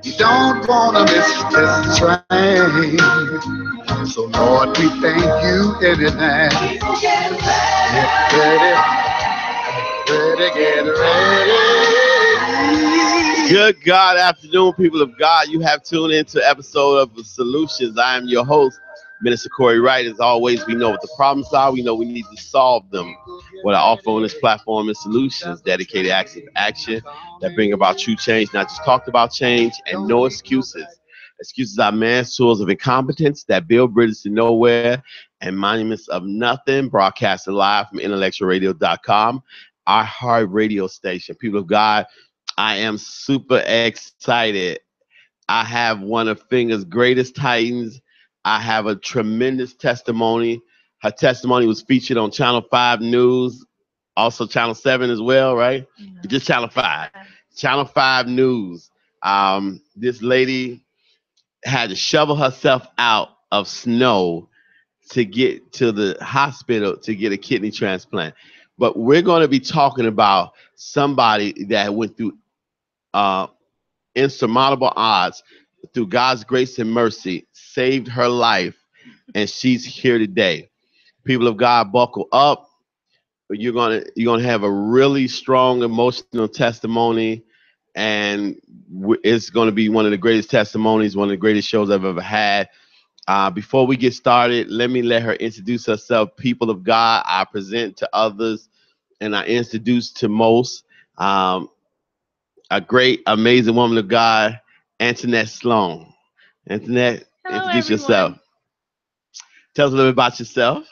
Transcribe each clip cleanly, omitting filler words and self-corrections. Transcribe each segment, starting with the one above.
You don't want to miss this train. So, Lord, we thank you in advance. Get ready, get ready. Good God afternoon, people of God. You have tuned into episode of Solutions. I am your host, Minister Corey Wright. As always, we know what the problems are. We know we need to solve them. What I offer on this platform is solutions, dedicated active action that bring about true change, not just talked about change, and no excuses. Excuses are man's tools of incompetence that build bridges to nowhere and monuments of nothing. Broadcasting live from IntellectualRadio.com, our hard radio station. People of God, I am super excited. I have one of Finger's greatest titans. I have a tremendous testimony. Her testimony was featured on Channel 5 News, also Channel 7 as well, right? No. Just Channel 5. Channel 5 News. This lady had to shovel herself out of snow to get to the hospital to get a kidney transplant. But we're going to be talking about somebody that went through insurmountable odds, through God's grace and mercy, saved her life, and she's here today. People of God, buckle up. You're gonna have a really strong emotional testimony, and it's gonna be one of the greatest testimonies, one of the greatest shows I've ever had. Before we get started, let her introduce herself. People of God, I present to others, and I introduce to most. A great, amazing woman of God, Antoinette Sloan. Antoinette, hello, introduce everyone. yourself. Tell us a little bit about yourself.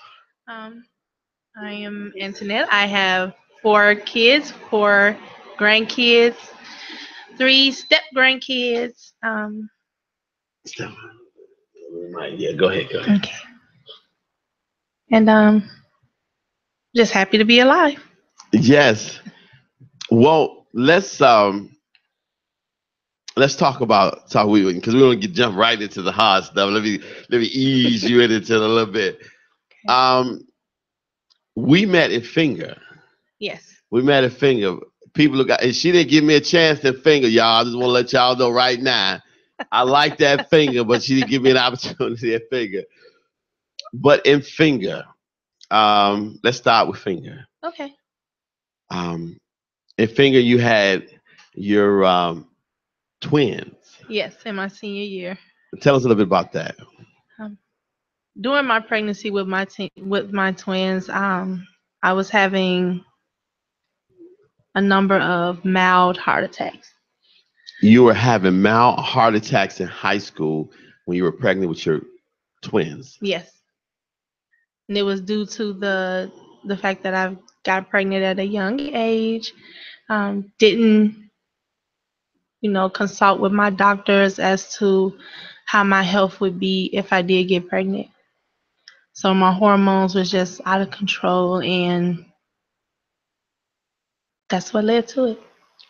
I am Antoinette. I have 4 kids, 4 grandkids, 3 step-grandkids. Yeah, go ahead. Okay. And just happy to be alive. Yes. Well, let's talk because we're gonna jump right into the hard stuff. Let me ease you into it a little bit. Okay. We met at Finger. Yes. We met at Finger. People look, and she didn't give me a chance to Finger, y'all. I just want to let y'all know right now. I like that Finger, but she didn't give me an opportunity at Finger. But in Finger, let's start with Finger. Okay. In Finger, you had your twins. Yes, in my senior year. Tell us a little bit about that. During my pregnancy with my twins, I was having a number of mild heart attacks. You were having mild heart attacks in high school when you were pregnant with your twins. Yes. And it was due to the fact that I got pregnant at a young age. Didn't, consult with my doctors as to how my health would be if I did get pregnant. So my hormones was just out of control, and that's what led to it.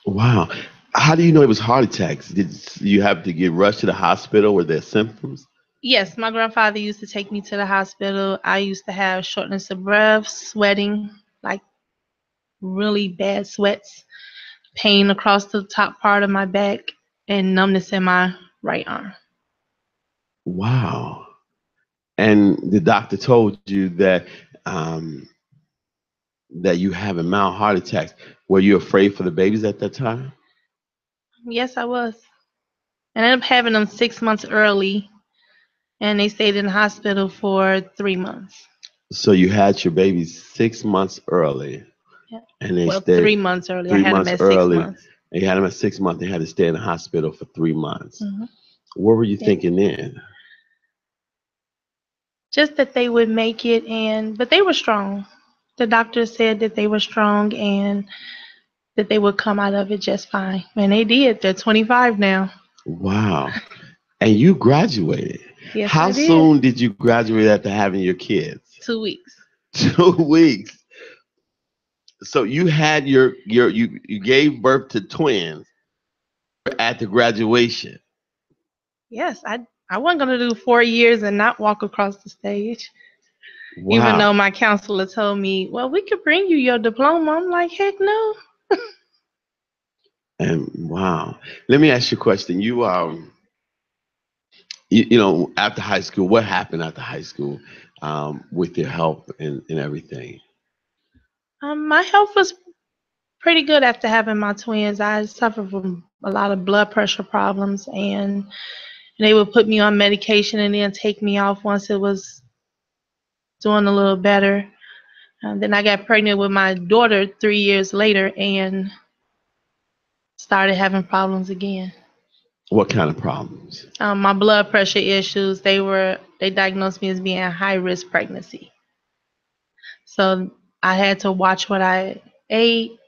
Wow. How do you know it was heart attacks? Did you have to get rushed to the hospital? Were there symptoms? Yes, my grandfather used to take me to the hospital. I used to have shortness of breath, sweating, like really bad sweats, pain across the top part of my back, and numbness in my right arm. Wow. And the doctor told you that that you have a mild heart attack. Were you afraid for the babies at that time? Yes, I was. I ended up having them 6 months early, and they stayed in the hospital for 3 months. So you had your babies 6 months early. Yeah. And they stayed 3 months early. 3 I had months them at early. 6 months. And you had them at 6 months. They had to stay in the hospital for 3 months. Mm-hmm. What were you thinking then? Just that they would make it, but they were strong. The doctor said that they were strong and that they would come out of it just fine. And they did. They're 25 now. Wow. And you graduated. Yes, How I did. soon did you graduate after having your kids? 2 weeks. 2 weeks. So you had you gave birth to twins at the graduation. Yes, I wasn't going to do 4 years and not walk across the stage. Wow. Even though my counselor told me, well, we could bring you your diploma. I'm like, heck no. And wow, let me ask you a question. You after high school, what happened after high school with your health and everything? My health was pretty good after having my twins. I suffered from a lot of blood pressure problems, and they would put me on medication and then take me off once it was doing a little better. Then I got pregnant with my daughter 3 years later and started having problems again. What kind of problems? My blood pressure issues, they diagnosed me as being a high risk pregnancy. So I had to watch what I ate,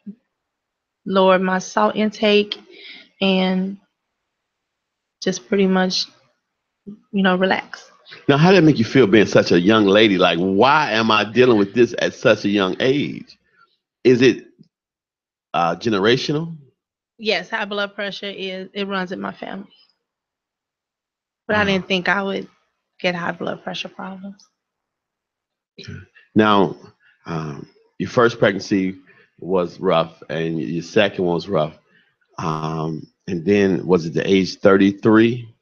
lower my salt intake, and just pretty much, relax. Now, how did it make you feel being such a young lady? Like, why am I dealing with this at such a young age? Is it generational? Yes, high blood pressure it runs in my family. But I Wow. didn't think I would get high blood pressure problems. Now, um, your first pregnancy was rough, and your second one was rough. And then, was it the age 33?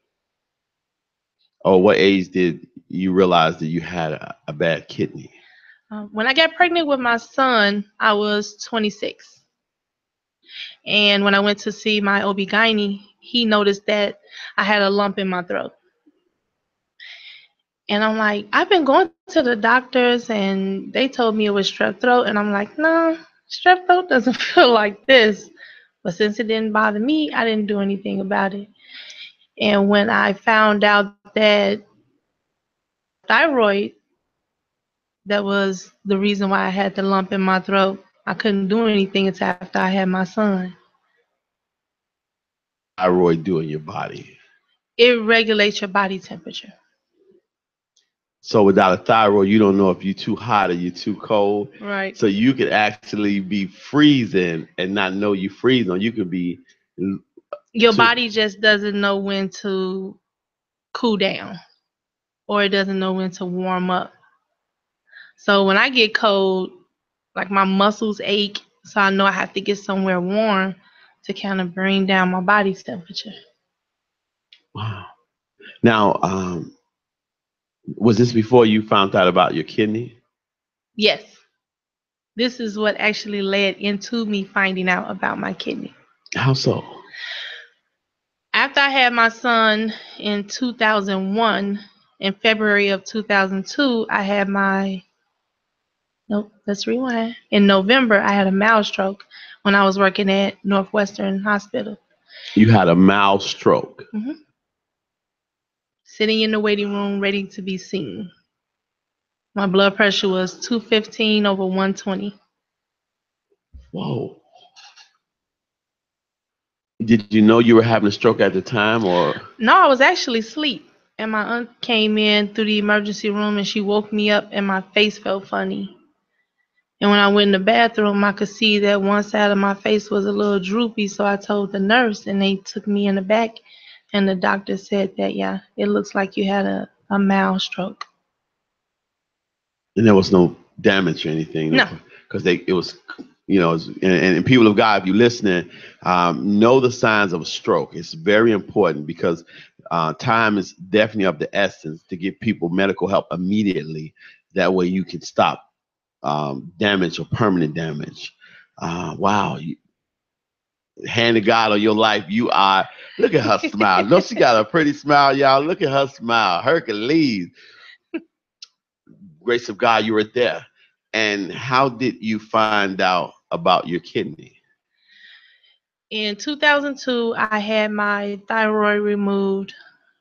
Or what age did you realize that you had a bad kidney? When I got pregnant with my son, I was 26. And when I went to see my OB-GYN, he noticed that I had a lump in my throat. And I'm like, I've been going to the doctors and they told me it was strep throat. And I'm like, no, strep throat doesn't feel like this. But since it didn't bother me, I didn't do anything about it. And when I found out that thyroid, that was the reason why I had the lump in my throat, I couldn't do anything until after I had my son. Thyroid do in your body? It regulates your body temperature. So without a thyroid, you don't know if you're too hot or you're too cold. Right. So you could actually be freezing and not know you freezing, or you could be Your too. body just doesn't know when to cool down, or it doesn't know when to warm up. So when I get cold, like my muscles ache, so I know I have to get somewhere warm to kind of bring down my body's temperature. Wow. Now, was this before you found out about your kidney? Yes, this is what actually led into me finding out about my kidney. How so? After I had my son in 2001, in February of 2002, I had my, nope, let's rewind. In November, I had a mild stroke when I was working at Northwestern Hospital. You had a mild stroke. Mm-hmm. Sitting in the waiting room, ready to be seen. My blood pressure was 215 over 120. Whoa. Did you know you were having a stroke at the time, or? No, I was actually asleep. And my aunt came in through the emergency room and she woke me up and my face felt funny. And when I went in the bathroom, I could see that one side of my face was a little droopy. So I told the nurse and they took me in the back. And the doctor said that, yeah, it looks like you had a mild stroke. And there was no damage or anything? No. Because it was, and people of God, if you're listening, know the signs of a stroke. It's very important because time is definitely of the essence to give people medical help immediately. That way you can stop damage or permanent damage. Wow. Hand of God on your life. You are, look at her smile. No, she got a pretty smile, y'all. Look at her smile. Hercules. Grace of God, you were there. And how did you find out about your kidney? In 2002, I had my thyroid removed.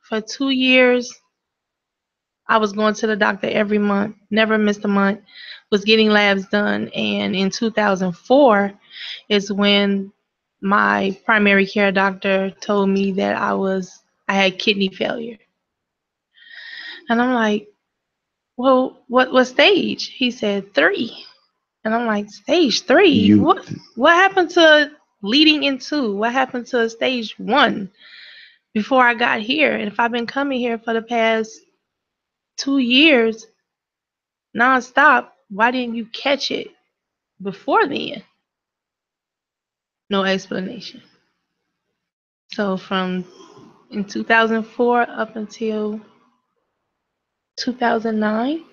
For 2 years, I was going to the doctor every month, never missed a month, was getting labs done. And in 2004 is when my primary care doctor told me that I had kidney failure. And I'm like, well, what stage? He said 3. And I'm like, stage 3? What happened to leading into? What happened to stage 1 before I got here? And if I've been coming here for the past 2 years nonstop, why didn't you catch it before then? No explanation. So from in 2004 up until 2009,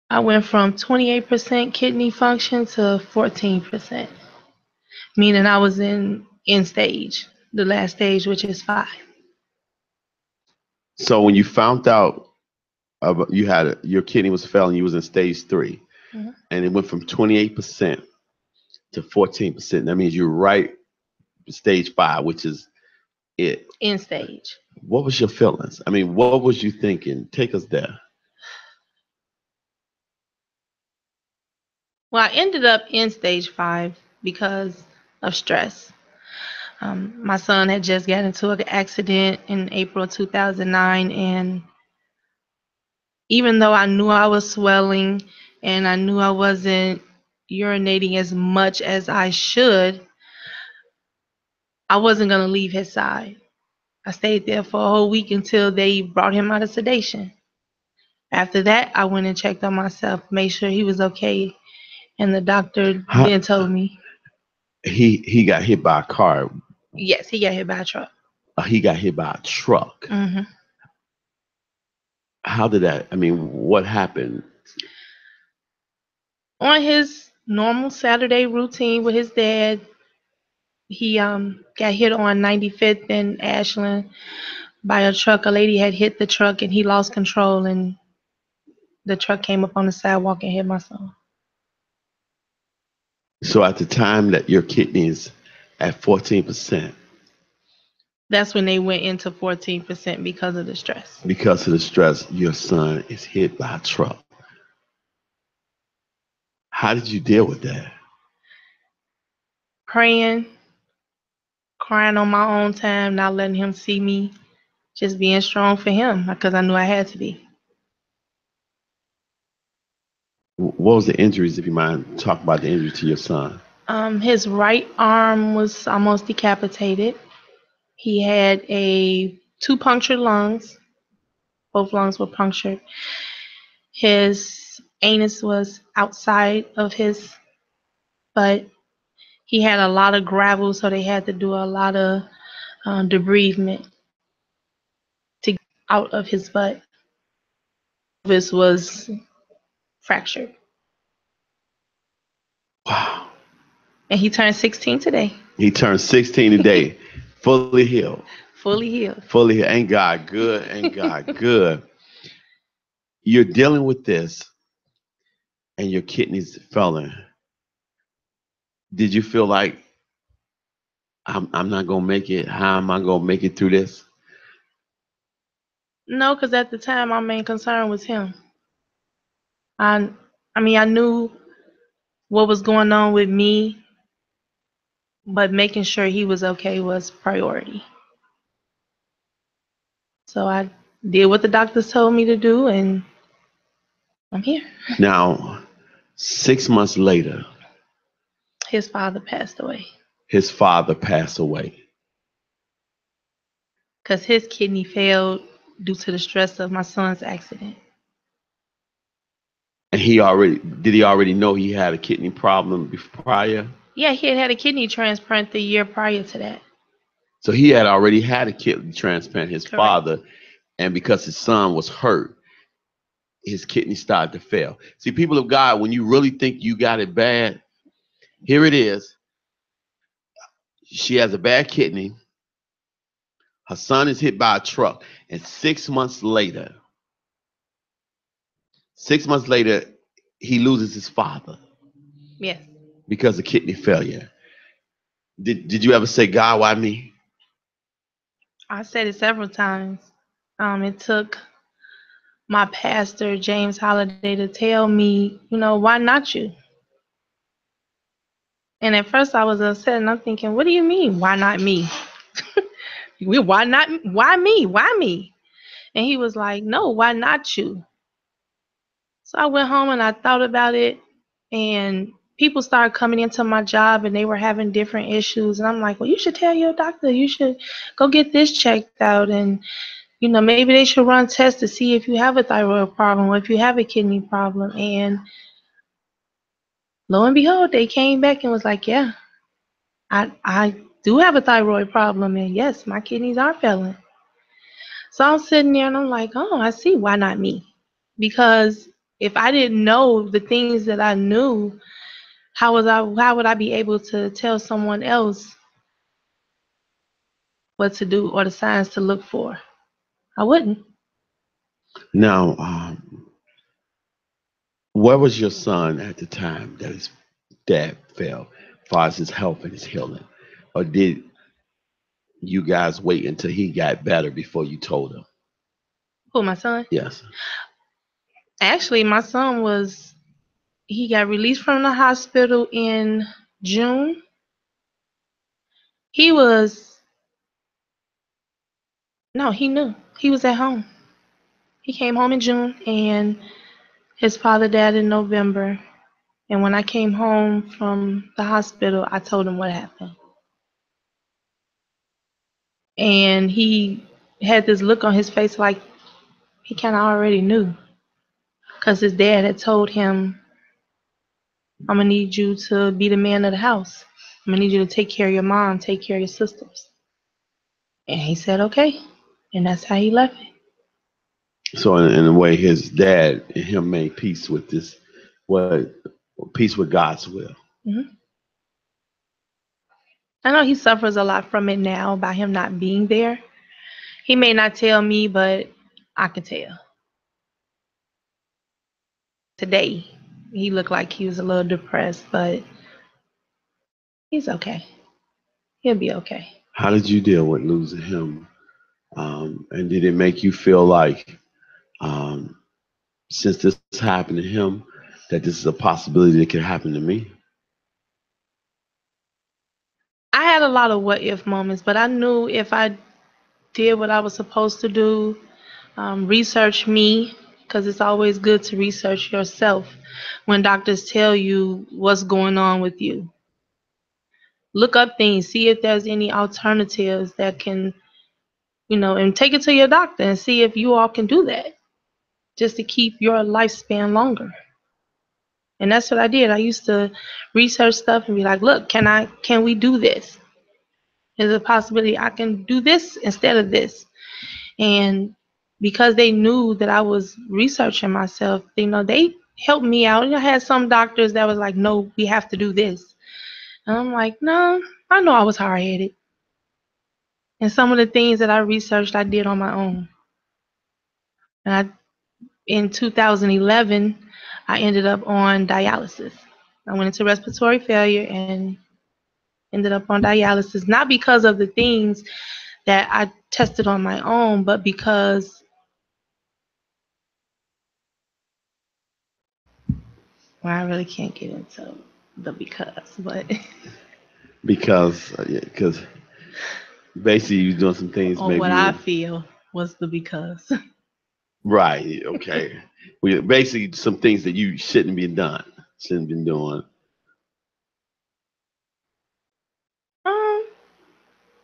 I went from 28% kidney function to 14%, meaning I was in end stage, the last stage, which is 5. So when you found out you had your kidney was failing, you was in stage 3, Mhm. and it went from 28% to 14%. That means you're right stage 5, which is it. End stage. What was your feelings? I mean, what was you thinking? Take us there. Well, I ended up in stage 5 because of stress. My son had just got into an accident in April 2009, and even though I knew I was swelling and I knew I wasn't urinating as much as I should, I wasn't going to leave his side. I stayed there for a whole week until they brought him out of sedation. After that, I went and checked on myself, made sure he was okay, and the doctor How, then told me, he got hit by a car. yes, he got hit by a truck. He got hit by a truck. Hmm. How did that? I mean, what happened? On his normal Saturday routine with his dad, he got hit on 95th and Ashland by a truck. A lady had hit the truck and he lost control, and the truck came up on the sidewalk and hit my son. So at the time that your kidneys at 14%, That's when they went into 14% because of the stress. because of the stress, your son is hit by a truck. How did you deal with that? Praying, crying on my own time, not letting him see me, just being strong for him because I knew I had to be. What was the injuries, if you mind talk about the injury to your son? His right arm was almost decapitated. He had 2 punctured lungs. Both lungs were punctured. His anus was outside of his butt. He had a lot of gravel, so they had to do a lot of debridement to get out of his butt. This was fractured. Wow. And he turned 16 today. He turned 16 today, fully healed. Fully healed. Fully healed. Ain't God good? Ain't God good? You're dealing with this and your kidneys failing. Did you feel like I'm not gonna make it? How am I gonna make it through this? No, because at the time my main concern was him. I mean, I knew what was going on with me, but making sure he was okay was priority. So I did what the doctors told me to do, and I'm here. Now, 6 months later, His father passed away his father passed away. because his kidney failed due to the stress of my son's accident. And did he already know he had a kidney problem prior? Yeah, he had had a kidney transplant the year prior to that. So he had already had a kidney transplant, his Correct. father, and because his son was hurt, his kidney started to fail. See, people of God, when you really think you got it bad, here it is. She has a bad kidney. Her son is hit by a truck. And 6 months later, he loses his father Yes. because of kidney failure. Did you ever say, God, why me? I said it several times. It took my pastor, James Holliday, to tell me, why not you? And at first I was upset and I'm thinking, what do you mean, why not me? Why not? Why me? Why me? And he was like, no, why not you? So I went home and I thought about it, and people started coming into my job and they were having different issues. And I'm like, well, you should tell your doctor, you should go get this checked out. And, maybe they should run tests to see if you have a thyroid problem or if you have a kidney problem. And lo and behold, they came back and was like, yeah, I do have a thyroid problem, and yes, my kidneys are failing. So I'm sitting there and I'm like, oh, I see why not me. Because if I didn't know the things that I knew, how would I be able to tell someone else what to do or the signs to look for? I wouldn't. Now, where was your son at the time that his dad fell, as far as his health and his healing? Or did you guys wait until he got better before you told him? Who, my son? Yes. Actually, my son he got released from the hospital in June. He was, no, he knew. He was at home. He came home in June and his father died in November. And when I came home from the hospital, I told him what happened. And he had this look on his face like he kind of already knew. Because his dad had told him, I'm going to need you to be the man of the house. I'm going to need you to take care of your mom, take care of your sisters. And he said, okay. And that's how he left it. So in a way, his dad and him made peace with this, what peace with God's will. Mm-hmm. I know he suffers a lot from it now by him not being there. He may not tell me, but I can tell. Today, he looked like he was a little depressed, but he's okay. He'll be okay. How did you deal with losing him? And did it make you feel like, since this happened to him, that this is a possibility that could happen to me? I had a lot of what if moments, but I knew if I did what I was supposed to do, research me, because it's always good to research yourself when doctors tell you what's going on with you. Look up things, see if there's any alternatives that can, and take it to your doctor and see if you all can do that just to keep your lifespan longer. And that's what I did. I used to research stuff and be like, look, can we do this? Is a possibility I can do this instead of this? And because they knew that I was researching myself, they helped me out. I had some doctors that was like, no, we have to do this. And I'm like, no, I know I was hard-headed. And some of the things that I researched, I did on my own. And in 2011, I ended up on dialysis. I went into respiratory failure and ended up on dialysis, not because of the things that I tested on my own, but because, well, I really can't get into the because, but Because basically you're doing some things on maybe what I feel was the because. right. Okay. Basically some things that you shouldn't been doing.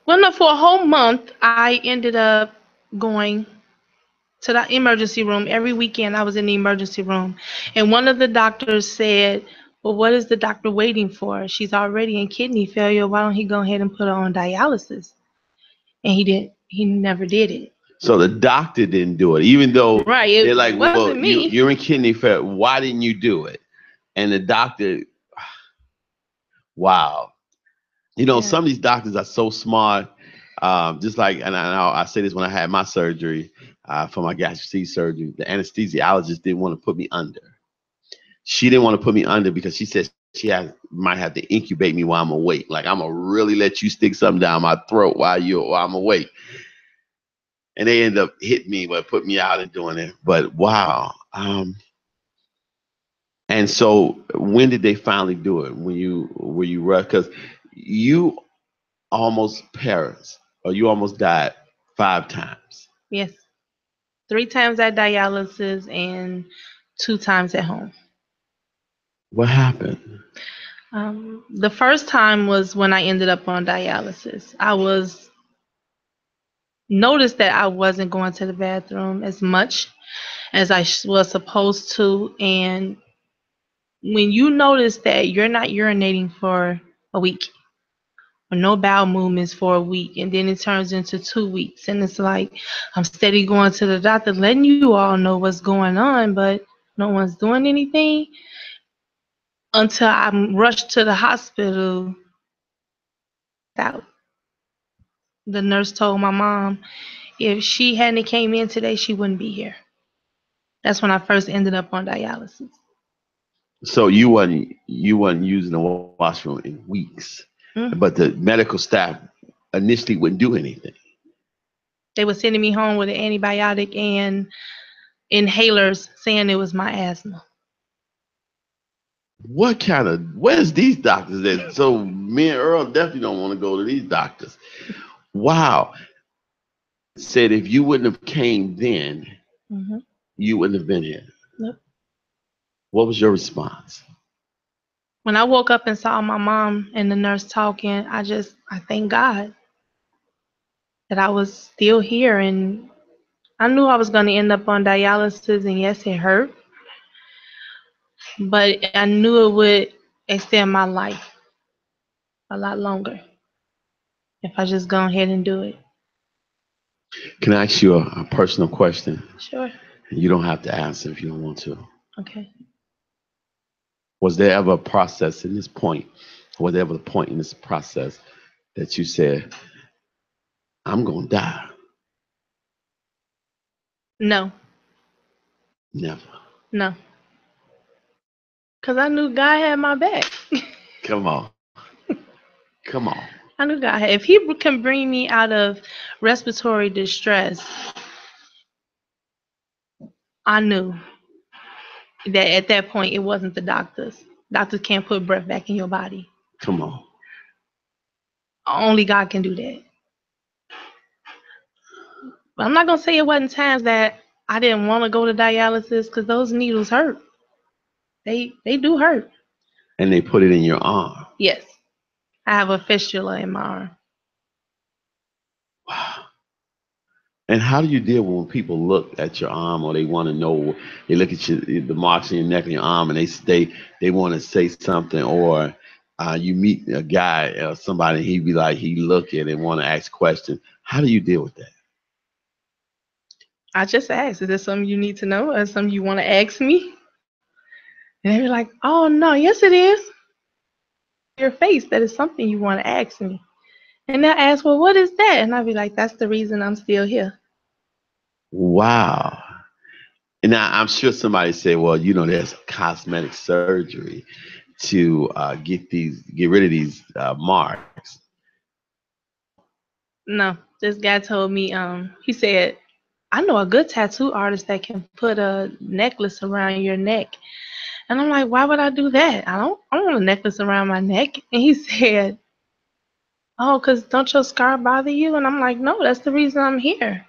Well, no, for a whole month, I ended up going to the emergency room. Every weekend, I was in the emergency room. And one of the doctors said, well, what is the doctor waiting for? She's already in kidney failure. Why don't he go ahead and put her on dialysis? And he didn't. He never did it. So the doctor didn't do it, even though Right, they're like, well, wasn't me. you're in kidney failure. Why didn't you do it? And the doctor, wow. Some of these doctors are so smart. Just like, and I say this when I had my surgery for my gastric surgery, the anesthesiologist didn't want to put me under. She didn't want to put me under because she said might have to incubate me while I'm awake. Like, I'm gonna really let you stick something down my throat while I'm awake. And they end up hitting me, but put me out and doing it. But wow. And so when did they finally do it? Were you rushed? Because you almost perished, or you almost died 5 times. Yes. 3 times at dialysis and 2 times at home. What happened? The first time was when I ended up on dialysis. I noticed that I wasn't going to the bathroom as much as I was supposed to. And when you notice that you're not urinating for a week, with no bowel movements for a week, and then it turns into 2 weeks, and it's like I'm steady going to the doctor, letting you all know what's going on, but no one's doing anything until I'm rushed to the hospital. Out. The nurse told my mom if she hadn't came in today, she wouldn't be here. That's when I first ended up on dialysis. So you wasn't using the washroom in weeks, but the medical staff initially wouldn't do anything. They were sending me home with an antibiotic and inhalers, saying it was my asthma. Where's these doctors at? So me and Earl definitely don't want to go to these doctors. Wow. Said if you wouldn't have came then, you wouldn't have been here. Yep. What was your response? When I woke up and saw my mom and the nurse talking, I thank God that I was still here, and I knew I was going to end up on dialysis, and yes, it hurt, but I knew it would extend my life a lot longer if I just go ahead and do it. Can I ask you a personal question? Sure. You don't have to answer if you don't want to. Okay. Was there ever a process in this point, was there ever a point in this process that you said, I'm going to die? No. Never. No. Because I knew God had my back. Come on. Come on. I knew God had. If He can bring me out of respiratory distress, I knew that at that point it wasn't the doctors. Doctors can't put breath back in your body. Come on. Only God can do that. But I'm not going to say it wasn't times that I didn't want to go to dialysis, because those needles hurt. They do hurt. And they put it in your arm. Yes. I have a fistula in my arm. Wow. And how do you deal when people look at your arm, or they want to know, they look at you, the marks in your neck and your arm, and they want to say something, or you meet a guy or somebody, he look at it and want to ask questions. How do you deal with that? I just asked, is there something you need to know, or something you want to ask me? And they were like, oh no, yes it is. Your face, that is something you want to ask me. And they'll ask, well, what is that? And I'll be like, that's the reason I'm still here. Wow. And now I'm sure somebody say, well, there's cosmetic surgery to get rid of these marks. No, this guy told me, he said, I know a good tattoo artist that can put a necklace around your neck. And I'm like, why would I do that? I don't want a necklace around my neck. And he said, oh, because don't your scar bother you? And I'm like, no, that's the reason I'm here.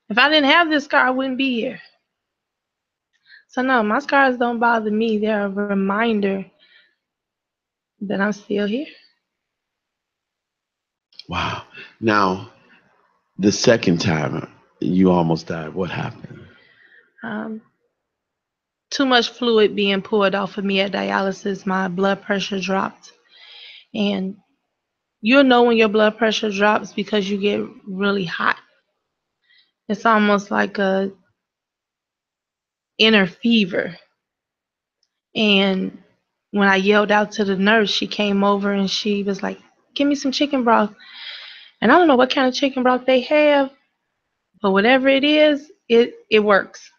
If I didn't have this scar, I wouldn't be here. So no, my scars don't bother me. They're a reminder that I'm still here. Wow. Now, the second time you almost died, what happened? Too much fluid being poured off of me at dialysis. My blood pressure dropped. And you'll know when your blood pressure drops because you get really hot. It's almost like a inner fever. And when I yelled out to the nurse, she came over and she was like, give me some chicken broth. And I don't know what kind of chicken broth they have, but whatever it is, it works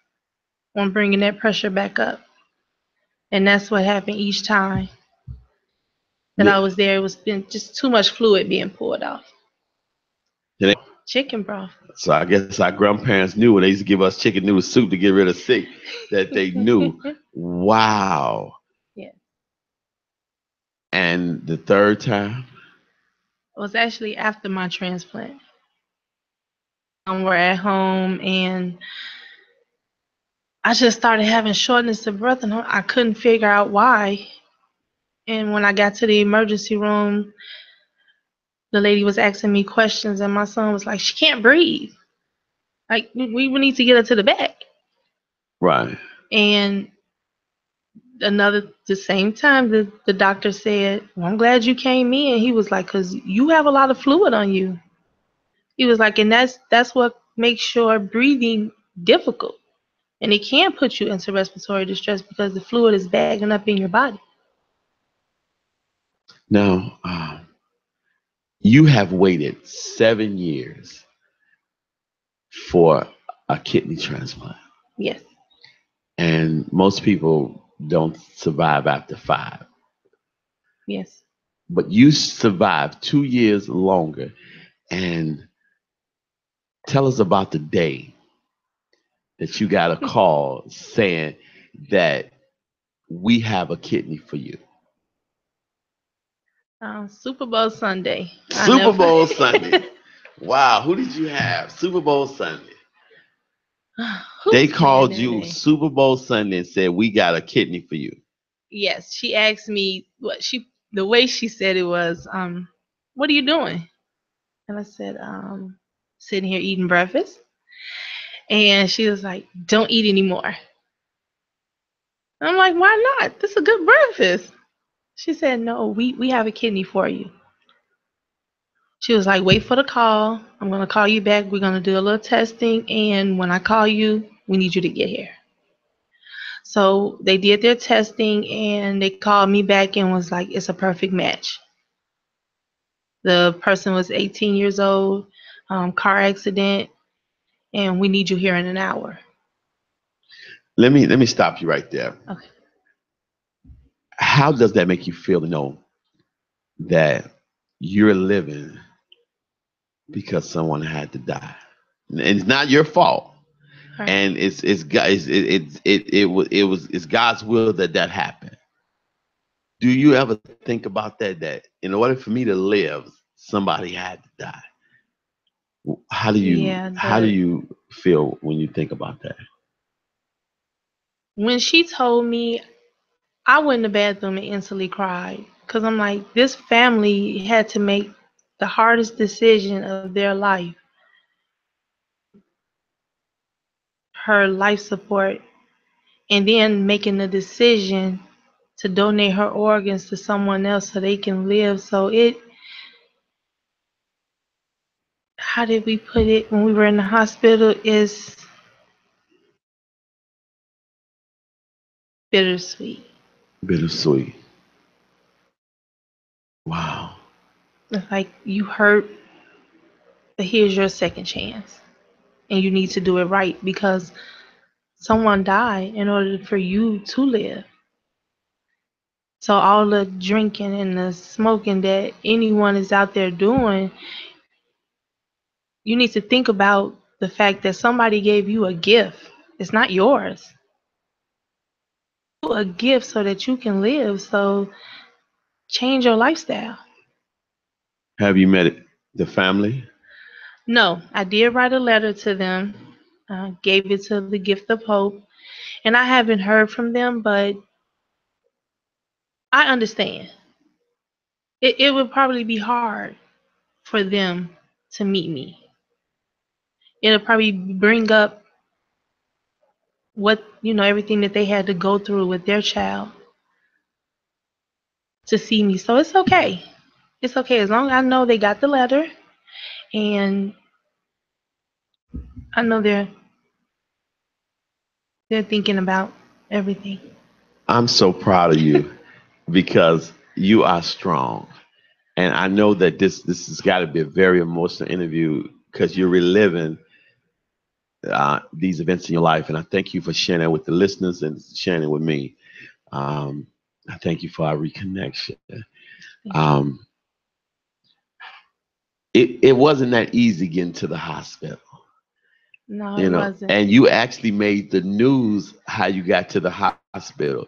on bringing that pressure back up. And that's what happened each time that I was there. It was been just too much fluid being poured off. Chicken broth. So I guess our grandparents knew when they used to give us chicken noodle soup to get rid of sick, that they knew. Wow. Yeah. And the third time? It was actually after my transplant. We're at home and I just started having shortness of breath and I couldn't figure out why. And when I got to the emergency room, the lady was asking me questions and my son was like, she can't breathe. Like, we need to get her to the back. Right. And the same time, the doctor said, well, I'm glad you came in. He was like, because you have a lot of fluid on you. He was like, and that's what makes your breathing difficult. And it can put you into respiratory distress because the fluid is bagging up in your body. Now, you have waited 7 years for a kidney transplant. Yes. And most people don't survive after 5. Yes. But you survived 2 years longer. And tell us about the day that you got a call saying that we have a kidney for you. Super Bowl Sunday. Super Bowl Sunday. Wow. Who did you have? Super Bowl Sunday. They called you Super Bowl Sunday and said, we got a kidney for you. Yes. She asked me the way she said it was, what are you doing? And I said, sitting here eating breakfast. And she was like, don't eat anymore. I'm like, why not? This is a good breakfast. She said, no, we have a kidney for you. She was like, wait for the call. I'm going to call you back. We're going to do a little testing. And when I call you, we need you to get here. So they did their testing and they called me back and was like, it's a perfect match. The person was 18 years old, car accident, and we need you here in an hour. Let me stop you right there. Okay. How does that make you feel to know that you're living because someone had to die, and it's not your fault, Right. and it's God's will that happened? Do you ever think about that in order for me to live, somebody had to die? How do you feel when you think about that? When she told me, I went in the bathroom and instantly cried because I'm like, this family had to make the hardest decision of their life. Her life support, and then making the decision to donate her organs to someone else so they can live. So how did we put it when we were in the hospital, is bittersweet. Bittersweet. Wow. It's like you hurt, but here's your second chance. And you need to do it right because someone died in order for you to live. So all the drinking and the smoking that anyone is out there doing, you need to think about the fact that somebody gave you a gift. It's not yours. A gift so that you can live. So change your lifestyle. Have you met the family? No, I did write a letter to them, gave it to the Gift of Hope, and I haven't heard from them, but I understand. It would probably be hard for them to meet me. It'll probably bring up everything that they had to go through with their child to see me. So it's okay. It's okay as long as I know they got the letter and I know they're thinking about everything. I'm so proud of you because you are strong. And I know that this has got to be a very emotional interview because you're reliving these events in your life. And I thank you for sharing that with the listeners and sharing it with me. I thank you for our reconnection. It wasn't that easy getting to the hospital. No, it wasn't. And you actually made the news how you got to the hospital.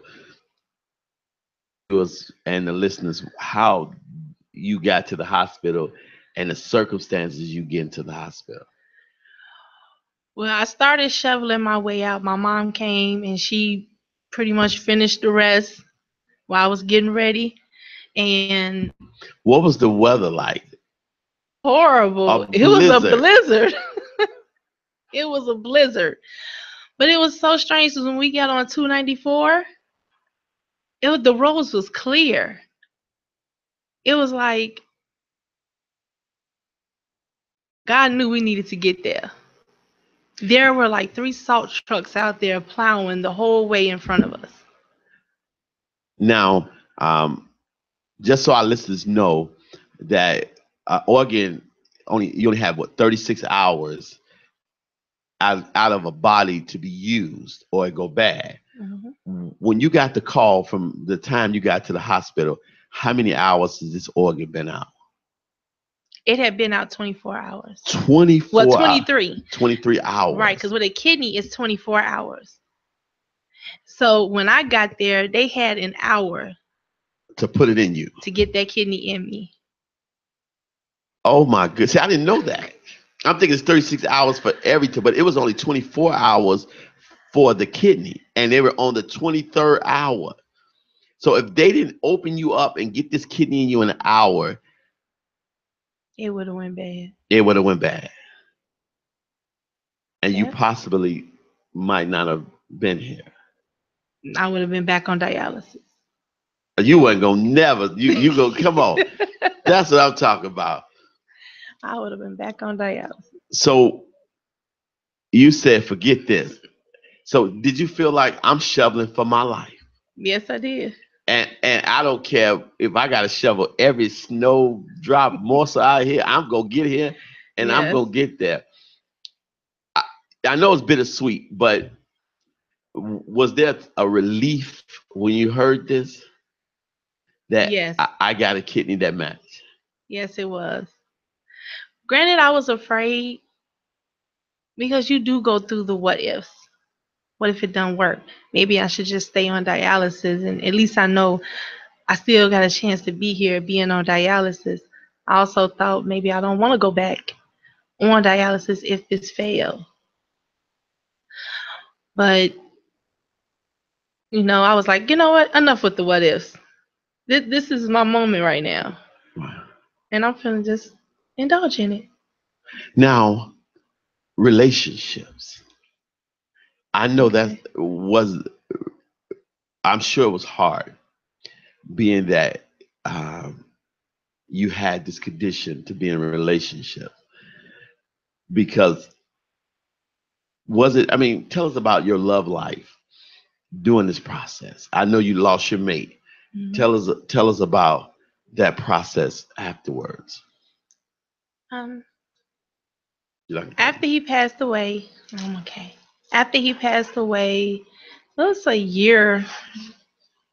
And the listeners, how you got to the hospital and the circumstances you get into the hospital. Well, I started shoveling my way out. My mom came and she pretty much finished the rest while I was getting ready. And what was the weather like? Horrible. It was a blizzard. It was a blizzard. But it was so strange because when we got on 294, the roads was clear. It was like God knew we needed to get there. There were like 3 salt trucks out there plowing the whole way in front of us. Now, just so our listeners know that Oregon you only have 36 hours out of a body to be used or it go bad. Mm-hmm. When you got the call from the time you got to the hospital, how many hours has this organ been out? It had been out 24 hours. 24. Well, 23. 23 hours. Right, because with a kidney, it's 24 hours. So when I got there, they had an hour to put it in you. To get that kidney in me. Oh my goodness. See, I didn't know that. I'm thinking it's 36 hours for everything, but it was only 24 hours for the kidney, and they were on the 23rd hour. So if they didn't open you up and get this kidney in you in an hour, it would have went bad. It would have went bad. And you possibly might not have been here. I would have been back on dialysis. You weren't gonna never. You go. Come on. That's what I'm talking about. I would have been back on dialysis. So you said, forget this. So did you feel like I'm shoveling for my life? Yes, I did. And I don't care if I got to shovel every snowdrop morsel out here. I'm gonna get here, and I'm gonna get there. I know it's bittersweet, but was there a relief when you heard this? That yes. I got a kidney that matched. Yes, it was. Granted, I was afraid because you do go through the what ifs. What if it don't work? Maybe I should just stay on dialysis, and at least I know I still got a chance to be here being on dialysis. I also thought maybe I don't want to go back on dialysis if this fails. But, I was like, you know what? Enough with the what ifs. This is my moment right now. Wow. And I'm finna just indulge in it. Now, relationships. I know that I'm sure it was hard being that you had this condition to be in a relationship. Because tell us about your love life during this process. I know you lost your mate. Mm-hmm. Tell us about that process afterwards. After he passed away, After he passed away, it was a year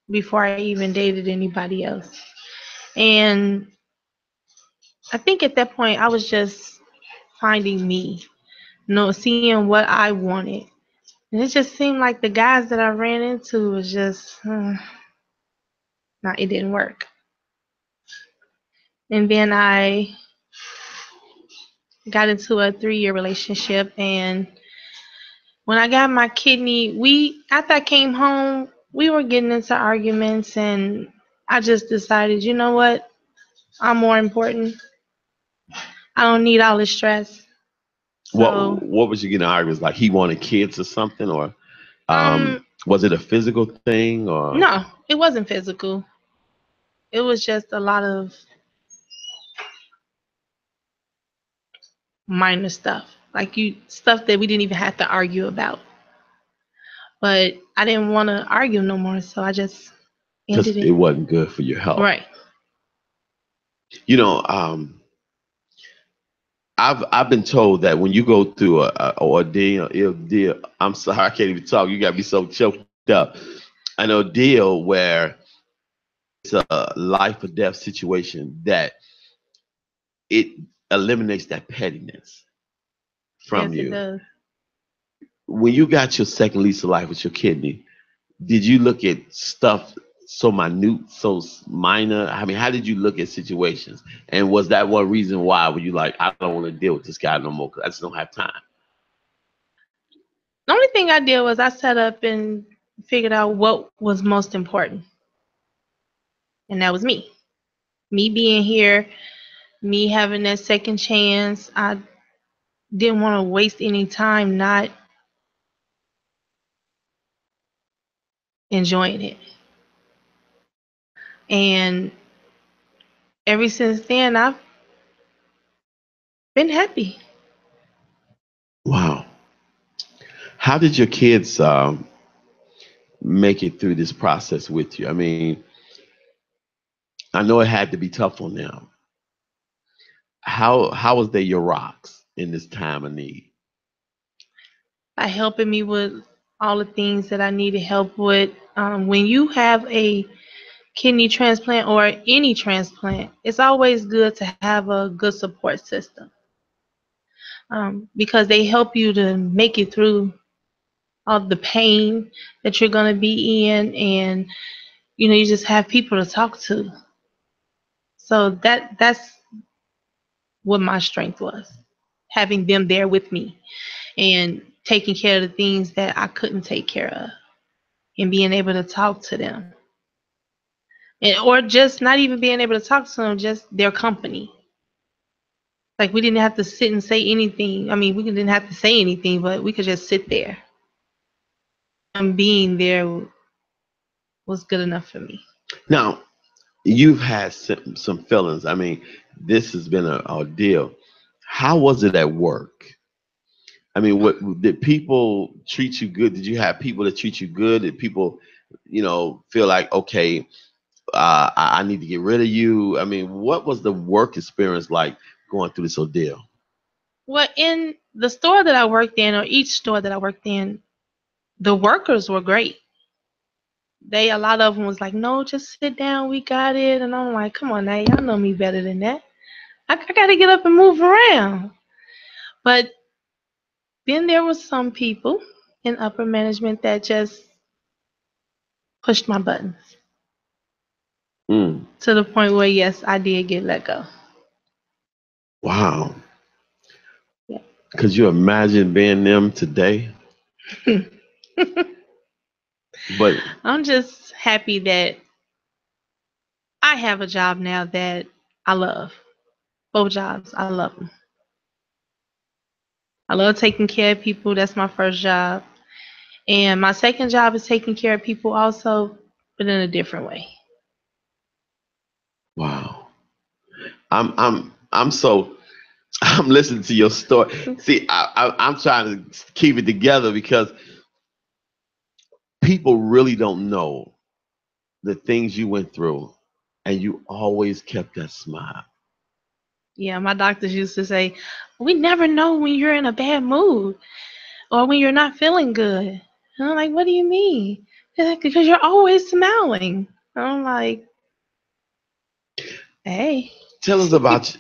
before I even dated anybody else. And I think at that point I was just finding me, seeing what I wanted. And it just seemed like the guys that I ran into was just, it didn't work. And then I got into a 3-year relationship, and when I got my kidney, after I came home, we were getting into arguments, and I just decided, you know what? I'm more important. I don't need all this stress. So, what was you getting arguments? Like he wanted kids or something, or was it a physical thing? Or no, it wasn't physical. It was just a lot of minor stuff, stuff that we didn't even have to argue about. But I didn't want to argue no more, so I just ended it. It wasn't good for your health, right? I've been told that when you go through an ordeal, I'm sorry, I can't even talk. You got me so choked up. An ordeal where it's a life or death situation, that it eliminates that pettiness from you. It does. When you got your second lease of life with your kidney, did you look at stuff so minute, so minor? How did you look at situations? And was that one reason why were you like, I don't want to deal with this guy no more because I just don't have time? The only thing I did was I sat up and figured out what was most important. And that was me. Me being here, me having that second chance. I didn't want to waste any time not enjoying it. And ever since then, I've been happy. Wow. How did your kids make it through this process with you? I mean, I know it had to be tough on them. How was they your rocks in this time of need? By helping me with all the things that I needed help with. When you have a kidney transplant or any transplant, it's always good to have a good support system, because they help you to make it through all the pain that you're going to be in, and you just have people to talk to. So that's what my strength was, having them there with me and taking care of the things that I couldn't take care of, and being able to talk to them, and or just not even being able to talk to them, just their company. Like, we didn't have to sit and say anything. I mean, we didn't have to say anything, but we could just sit there. And being there was good enough for me. Now, you've had some feelings. I mean, this has been an ordeal. How was it at work? I mean, what did people treat you good? Did you have people that treat you good? Did people, feel like, okay, I need to get rid of you? I mean, what was the work experience like going through this ordeal? Well, in the store that I worked in, or each store that I worked in, the workers were great. A lot of them was like, no, just sit down, we got it. And I'm like, come on now, y'all know me better than that. I got to get up and move around. But then there was some people in upper management that just pushed my buttons Mm, to the point where, yes, I did get let go. wow. Yeah. Could you imagine being them today? But I'm just happy that I have a job now that I love. Both jobs, I love them. I love taking care of people. That's my first job. And my second job is taking care of people also, but in a different way. wow, I'm so I'm listening to your story. See, I'm trying to keep it together because people really don't know the things you went through, and you always kept that smile. Yeah, my doctors used to say, we never know when you're in a bad mood or when you're not feeling good. And I'm like, what do you mean? They're like, because you're always smiling. And I'm like, hey. Tell us about.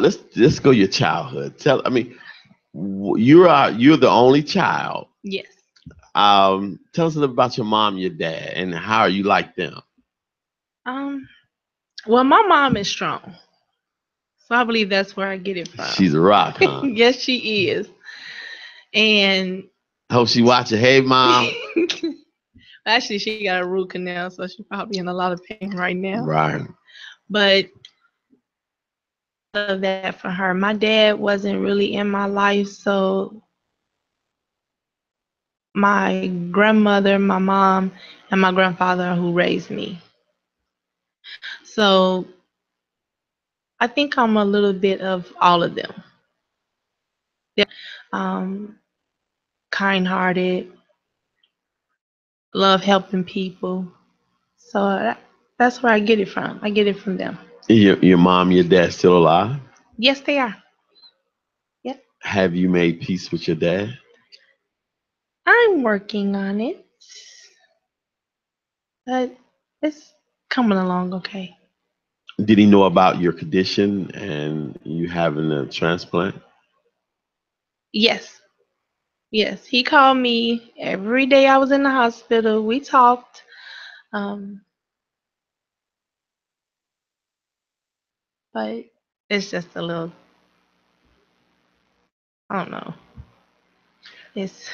Let's go your childhood. I mean, you're the only child. Yes. Tell us about your mom, your dad, and how you like them. Um. Well, my mom is strong, so I believe that's where I get it from. She's a rock, huh? Yes, she is. And I hope she watching. Hey, mom. actually, she got a root canal, so she's probably in a lot of pain right now. Right. But I love that for her. My dad wasn't really in my life, so my grandmother, my mom, and my grandfather who raised me. So I think I'm a little bit of all of them. Um, kind-hearted, love helping people. So that's where I get it from. I get it from them. Your mom, your dad still alive? Yes, they are. Yep. Have you made peace with your dad? I'm working on it, but it's coming along okay. Did he know about your condition and you having a transplant? Yes. Yes. He called me every day I was in the hospital. We talked. Um, but it's just a little, I don't know. It's,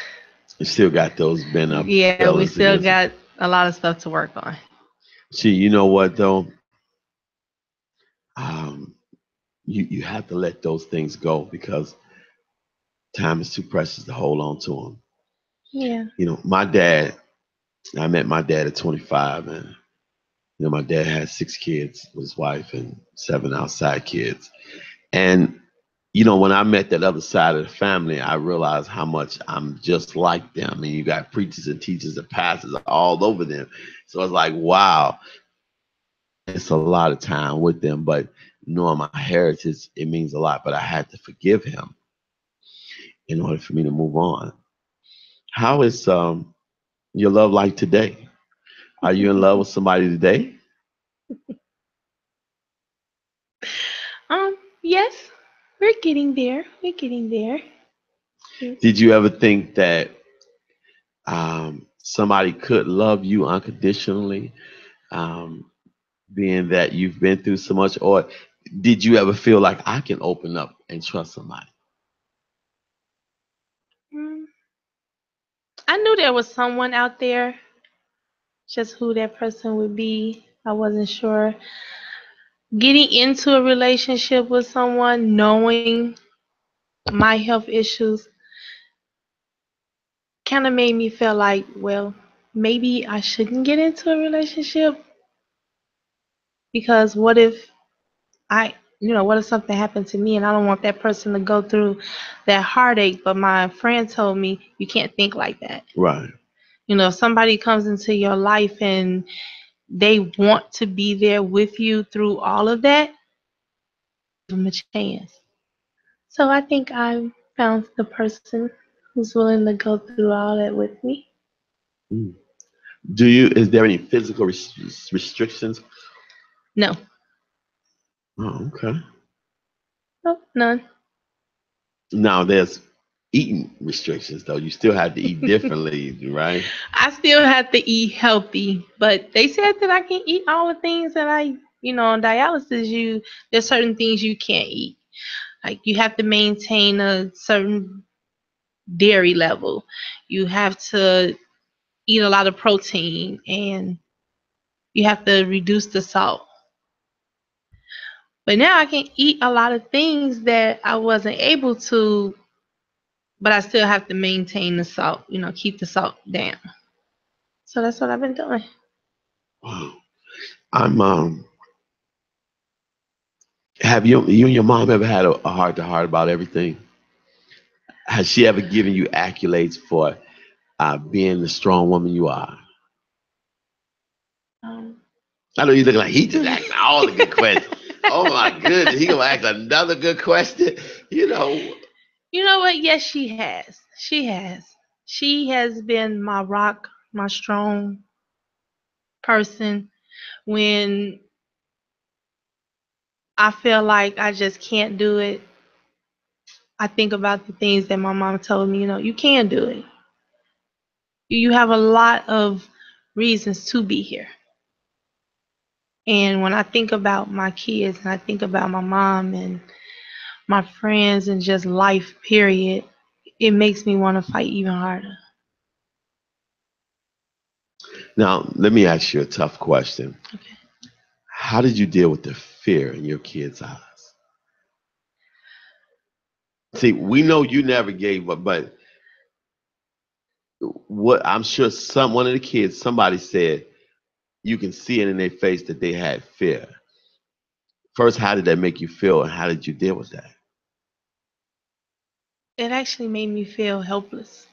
You still got those bent up yeah, we feelings still against him. got a lot of stuff to work on. See, you know what though? Um, you have to let those things go because time is too precious to hold on to them. Yeah. My dad, I met my dad at 25, and My dad had 6 kids with his wife and 7 outside kids. And, when I met that other side of the family, I realized how much I'm just like them. And you got preachers and teachers and pastors all over them. So it's like, wow, it's a lot of time with them. But knowing my heritage, it means a lot. But I had to forgive him in order for me to move on. How is your love life today? Are you in love with somebody today? Yes, we're getting there. We're getting there. Yes. Did you ever think that somebody could love you unconditionally, um, being that you've been through so much? Or did you ever feel like I can open up and trust somebody? Mm, I knew there was someone out there, just who that person would be. I wasn't sure. Getting into a relationship with someone, knowing my health issues, kind of made me feel like, well, maybe I shouldn't get into a relationship because I, what if something happened to me and I don't want that person to go through that heartache? But my friend told me you can't think like that. Right. If somebody comes into your life and they want to be there with you through all of that, give them a chance. So I think I found the person who's willing to go through all that with me. Mm. Is there any physical restrictions? No, Oh, okay. no, none. Now there's eating restrictions though. You still have to eat differently, right? I still have to eat healthy, but they said that I can eat all the things that on dialysis, there's certain things you can't eat. Like you have to maintain a certain dairy level. You have to eat a lot of protein and you have to reduce the salt. But now I can eat a lot of things that I wasn't able to, but I still have to maintain the salt, keep the salt down. So that's what I've been doing. Wow. I'm Have you and your mom ever had a heart to heart about everything? Has she ever given you accolades for being the strong woman you are? Um, I know you looking like he just asked all the good questions. Oh my goodness, he gonna ask another good question. You know, you know what? Yes, she has. She has. She has been my rock, my strong person when I feel like I just can't do it. I think about the things that my mom told me, you can do it. You have a lot of reasons to be here. And when I think about my kids and I think about my mom and my friends and just life, period, it makes me want to fight even harder. now let me ask you a tough question. Okay. How did you deal with the fear in your kids' eyes? See, we know you never gave up, but what I'm sure one of the kids, somebody said you can see it in their face that they had fear. First, how did that make you feel, and how did you deal with that? It actually made me feel helpless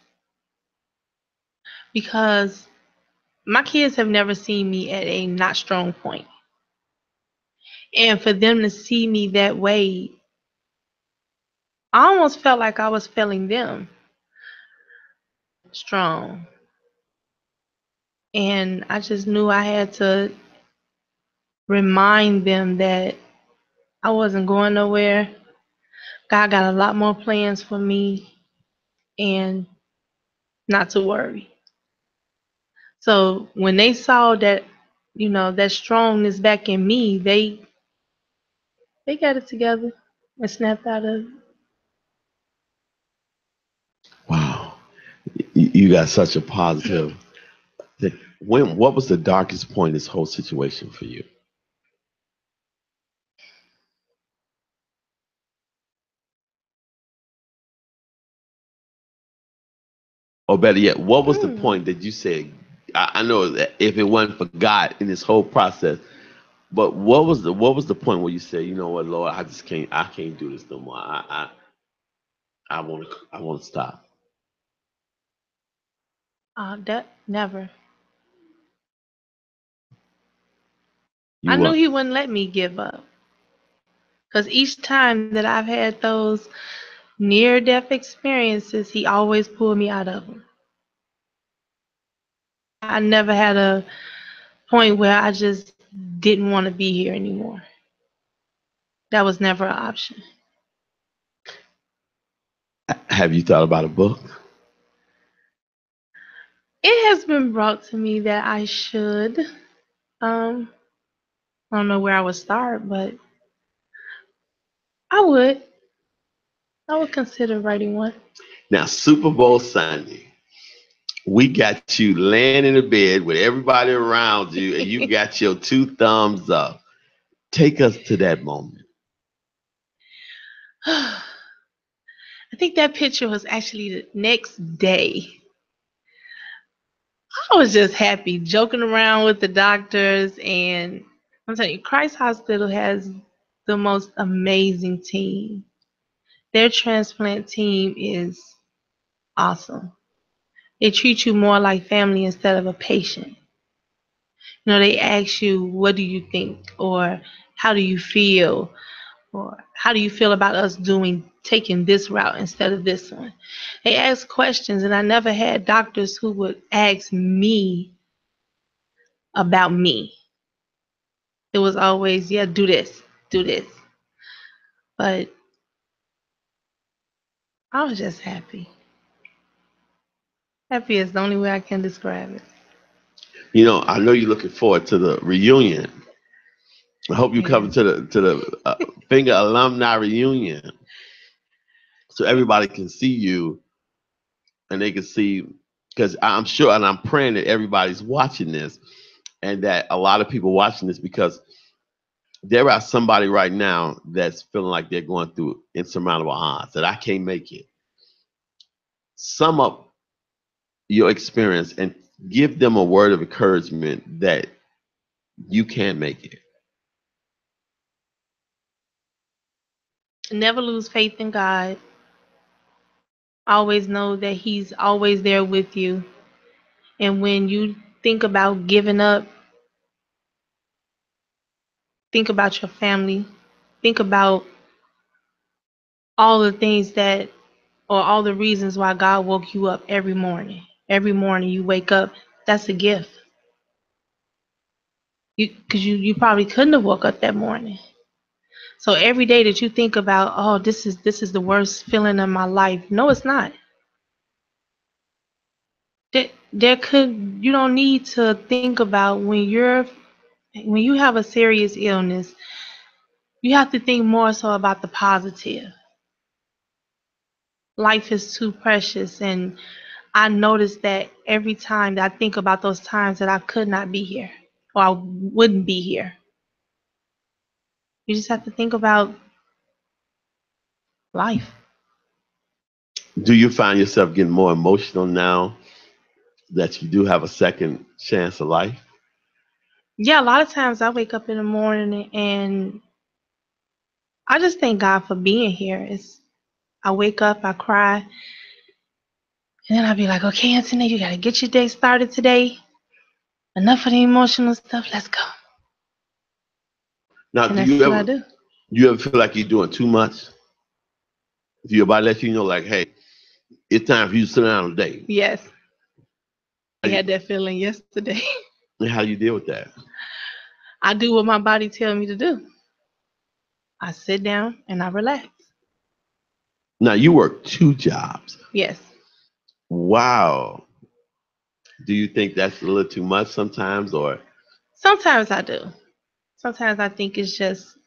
because my kids have never seen me at a not strong point. And for them to see me that way, I almost felt like I was failing them strong. And I just knew I had to remind them that I wasn't going nowhere. God got a lot more plans for me and not to worry. So when they saw that, that strongness back in me, they got it together and snapped out of it. Wow, you got such a positive. What was the darkest point in this whole situation for you? Or better yet, what was the Hmm. point that you said, I know that if it wasn't for God in this whole process, but what was the point where you said, you know what, Lord, I can't do this no more. I want to stop. That never. I You knew want he wouldn't let me give up. Because each time that I've had those near death experiences, he always pulled me out of them. I never had a point where I just didn't want to be here anymore. That was never an option. have you thought about a book? It has been brought to me that I should. Um, I don't know where I would start, but I would. I would consider writing one. Now, Super Bowl Sunday, we got you laying in the bed with everybody around you, and you got your two thumbs up. Take us to that moment. I think that picture was actually the next day. I was just happy, joking around with the doctors, and I'm telling you, Christ Hospital has the most amazing team. Their transplant team is awesome. They treat you more like family instead of a patient. They ask you, what do you think? Or how do you feel? Or how do you feel about us taking this route instead of this one? They ask questions, and I never had doctors who would ask me about me. It was always, yeah, do this, do this. But I was just happy. Happy is the only way I can describe it. I know you're looking forward to the reunion. I hope you come Yeah. to the Finger Alumni Reunion so everybody can see you and they can see, because I'm sure and I'm praying that everybody's watching this and that a lot of people watching this, because there are somebody right now that's feeling like they're going through insurmountable odds that I can't make it. Sum up your experience and give them a word of encouragement that you can make it. Never lose faith in God. Always know that He's always there with you. And when you think about giving up, think about your family. Think about all the things or all the reasons why God woke you up every morning. Every morning you wake up, that's a gift. Because you probably couldn't have woke up that morning. So every day that you think about, oh, this is the worst feeling of my life. No, it's not. You don't need to think about when you have a serious illness, you have to think more so about the positive. Life is too precious, and I notice that every time that I think about those times that I could not be here or I wouldn't be here. You just have to think about life. Do you find yourself getting more emotional now that you do have a second chance of life? Yeah, a lot of times I wake up in the morning and I just thank God for being here. I wake up, I cry, and then I'll be like, okay, Anthony, you gotta get your day started today. Enough of the emotional stuff. Let's go. Now, And do that's you what I ever do. you ever feel like you're doing too much? Do your body let you know, like, hey, it's time for you to sit down today? Yes, I How had you, that feeling yesterday. how do you deal with that? I do what my body tells me to do. I sit down and I relax. Now, you work two jobs. Yes. Wow. Do you think that's a little too much sometimes, or Sometimes I do. Sometimes I think it's just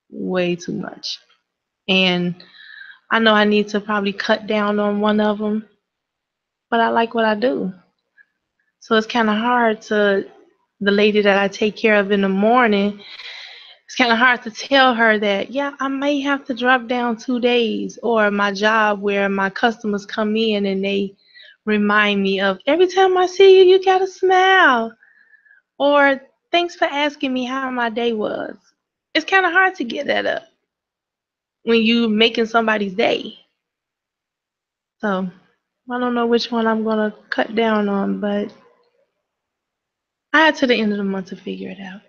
way too much. And I know I need to probably cut down on one of them, but I like what I do. So it's kind of hard the lady that I take care of in the morning, it's kind of hard to tell her that, yeah, I may have to drop down 2 days, or my job where my customers come in and they remind me of every time I see you, you gotta smile. Or thanks for asking me how my day was. It's kind of hard to get that up when you making somebody's day. So I don't know which one I'm gonna cut down on, but I had to the end of the month to figure it out.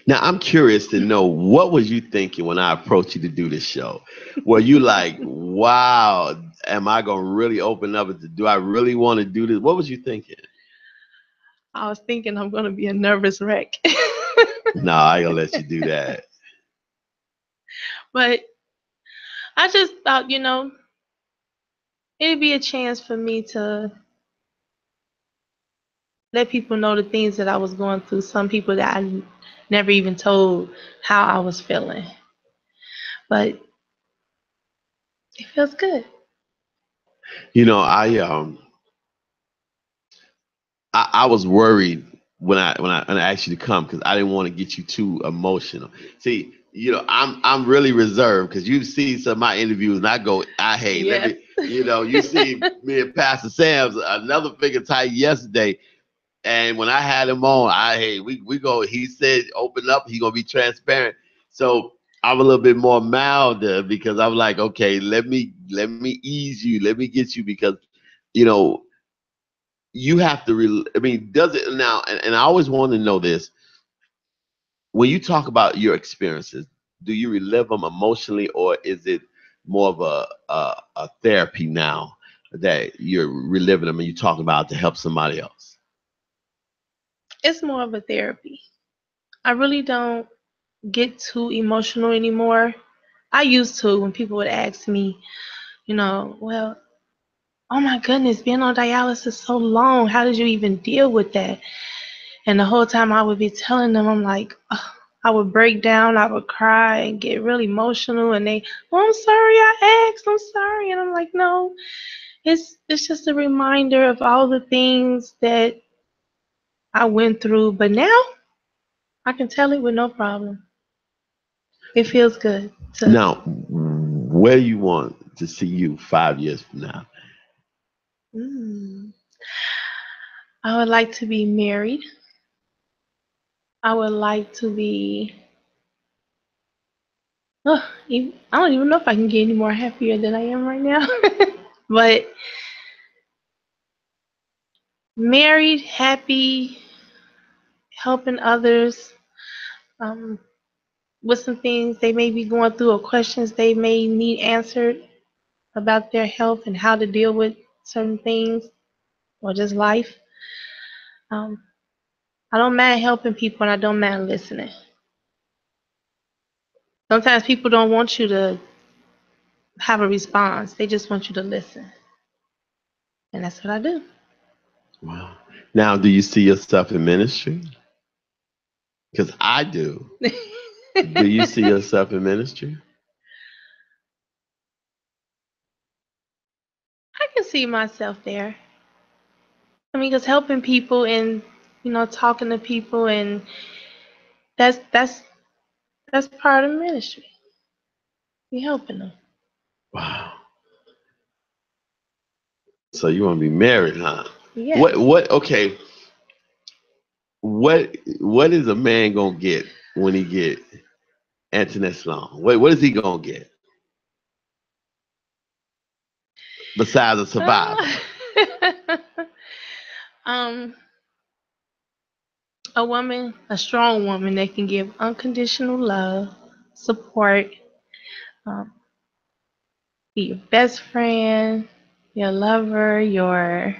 Now, I'm curious to know, what was you thinking when I approached you to do this show? Were you like, wow, am I going to really open up? Do I really want to do this? What was you thinking? I was thinking I'm gonna be a nervous wreck. No, I ain't going to let you do that. But I just thought, it'd be a chance for me to let people know the things that I was going through. Some people that I never even told how I was feeling. But it feels good. I was worried when I asked you to come, because I didn't want to get you too emotional. See, I'm really reserved, because you see some of my interviews and hey, Yes. let me, you see me and Pastor Sam's another figure tight yesterday. And when I had him on, we go. He said, open up. He gonna be transparent. So I'm a little bit more milder, because I'm like, okay, let me ease you, let me get you, because you know you have to. Does it now? And I always want to know this: when you talk about your experiences, do you relive them emotionally, or is it more of a therapy now that you're reliving them and you're talking about to help somebody else? It's more of a therapy. I really don't get too emotional anymore. I used to, when people would ask me, well, oh my goodness, being on dialysis so long, how did you even deal with that? And the whole time I would be telling them, I'm like, ugh, I would break down, I would cry and get really emotional, and they, oh, I'm sorry I asked, I'm sorry. And I'm like, no, it's just a reminder of all the things that I went through. But now I can tell it with no problem. It feels good to. Now, where do you want to see you 5 years from now? I would like to be married. I would like to be. I don't even know if I can get any more happier than I am right now. But married, happy, helping others um, with some things they may be going through or questions they may need answered about their health and how to deal with certain things or just life. Um, I don't mind helping people, and I don't mind listening. Sometimes people don't want you to have a response. They just want you to listen. And that's what I do. Wow. Now, do you see yourself in ministry? Because I do. Do you see yourself in ministry? I can see myself there. Because helping people and talking to people, and that's part of ministry. You're helping them. Wow. So you want to be married, huh? Yes. What? Okay. What is a man gonna get when he get Antoinette Sloan? What is he gonna get besides a survivor? um, a strong woman that can give unconditional love, support, um, be your best friend, your lover, your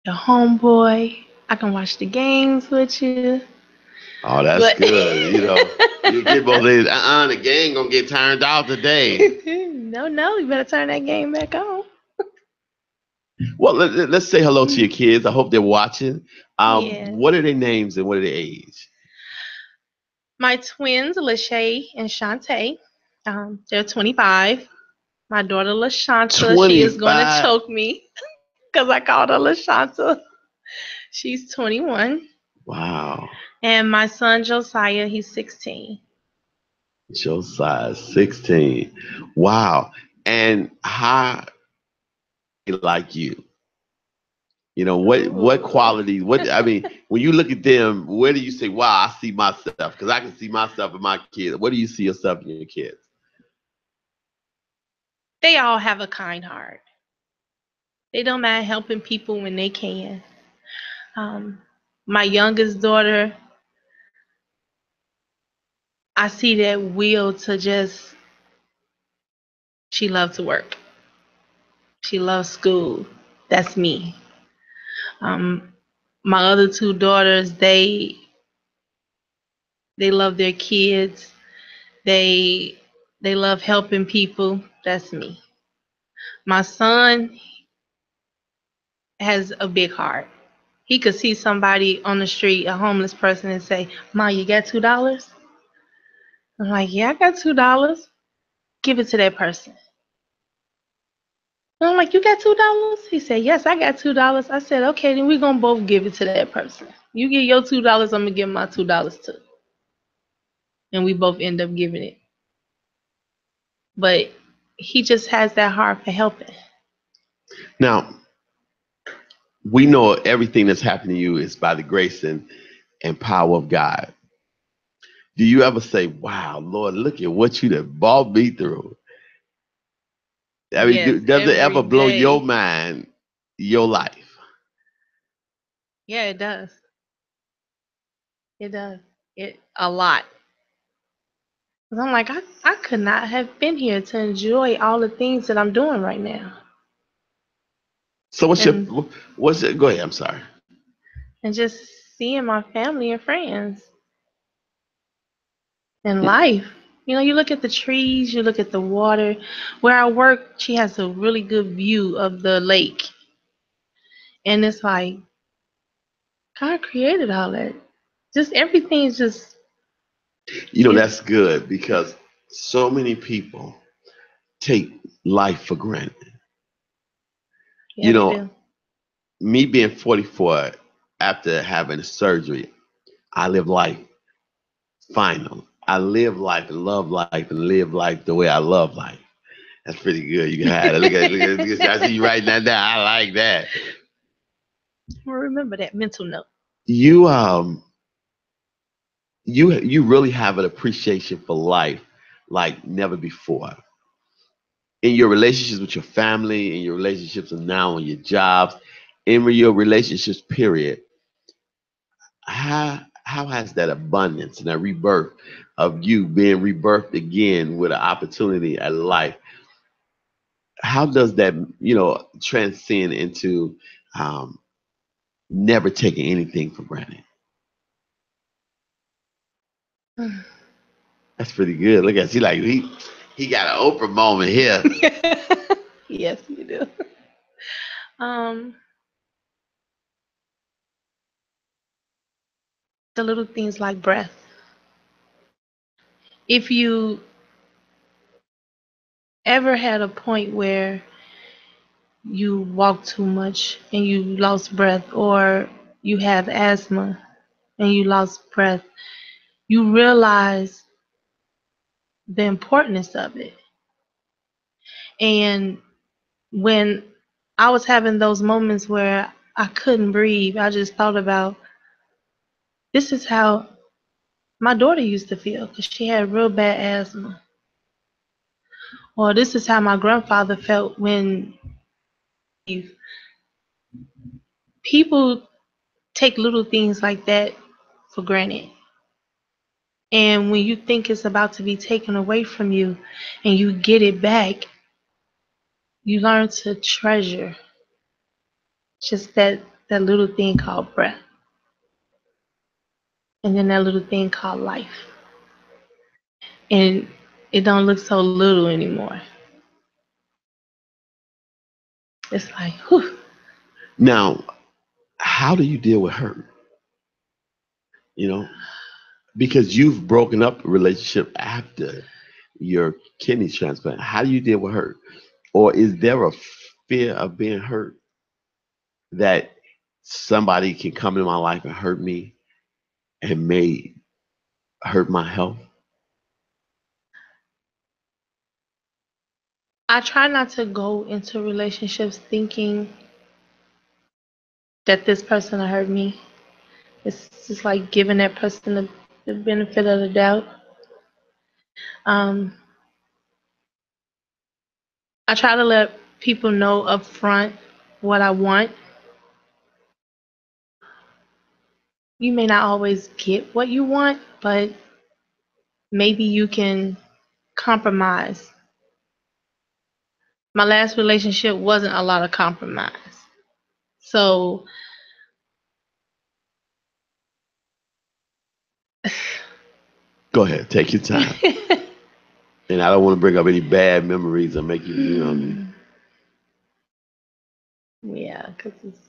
homeboy. I can watch the games with you. Oh, that's good. You get both these. The game gonna get turned off today. No, you better turn that game back on. Well, let's say hello to your kids. I hope they're watching. Yeah. What are their names and what are their age? My twins, Lachey and Shantae, they're 25. My daughter, LaShanta, she is going to choke me because I called her LaShanta. She's 21. Wow. And my son, Josiah, he's 16. Josiah, 16. Wow. And how like you? You know, what qualities, when you look at them, where do you say, wow, I see myself? Because I can see myself in my kids. What do you see yourself in your kids? They all have a kind heart. They don't mind helping people when they can. My youngest daughter, I see that will to just, she loves to work. She loves school. That's me. Um, my other two daughters, they love their kids. They they love helping people. That's me. My son has a big heart. He could see somebody on the street, a homeless person, and say, "Ma, you got $2?" I'm like, "Yeah, I got $2. Give it to that person." And I'm like, "You got $2?" He said, "Yes, I got $2." I said, "Okay, then we're gonna both give it to that person. You get your $2, I'm gonna give my $2 too." And we both end up giving it. But he just has that heart for helping. Now, we know everything that's happened to you is by the grace and power of God. Do you ever say, wow, Lord, look at what you done brought me through? I mean, Yes, does it every ever blow your day. mind, your life? Yeah, it does. It does. It a lot. 'Cause I'm like, I could not have been here to enjoy all the things that I'm doing right now. So And go ahead, I'm sorry. and just seeing my family and friends and life. You know, you look at the trees, you look at the water. Where I work, she has a really good view of the lake. And it's like, God created all that. Just everything is just, You know, it's, that's good because so many people take life for granted. yeah, You they know, do. me being 44 after having surgery, I live life final. I live life and love life and live life the way I love life. That's pretty good. You can have it. Look at I see you writing that down. I like that. Remember that mental note. You you really have an appreciation for life like never before. In your relationships with your family, in your relationships and now on your jobs, in your relationships, period. How has that abundance and that rebirth of you being rebirthed again with an opportunity at life? How does that transcend into um, never taking anything for granted? That's pretty good. Look at see like he got an Oprah moment here. Yes, you do. Um, the little things like breath. If you ever had a point where you walk too much and you lost breath, or you have asthma and you lost breath, you realize the importance of it. And when I was having those moments where I couldn't breathe, I just thought about, this is how my daughter used to feel because she had real bad asthma. Or this is how my grandfather felt when people take little things like that for granted. And when you think it's about to be taken away from you and you get it back, you learn to treasure just that little thing called breath. And then that little thing called life. And it don't look so little anymore. It's like, whew. Now, how do you deal with hurt? You know, because you've broken up a relationship after your kidney transplant. How do you deal with hurt? Or is there a fear of being hurt that somebody can come in my life and hurt me and may hurt my health? I try not to go into relationships thinking that this person will hurt me. It's just like giving that person the benefit of the doubt. Um, I try to let people know up front what I want. You may not always get what you want, but maybe you can compromise. My last relationship wasn't a lot of compromise. So, Go ahead, take your time. And I don't want to bring up any bad memories or make you, you know what I mean? Yeah, because it's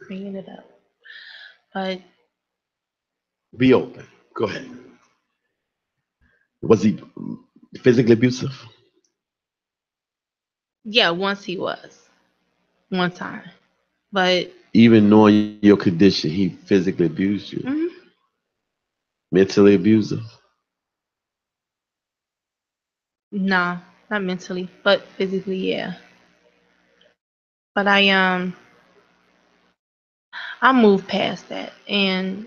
bringing it up. But Be open. Go ahead. Was he physically abusive? yeah, once he was. One time. But Even knowing your condition, he physically abused you, mhm, mentally abusive. nah, not mentally, but physically, yeah. But I moved past that, and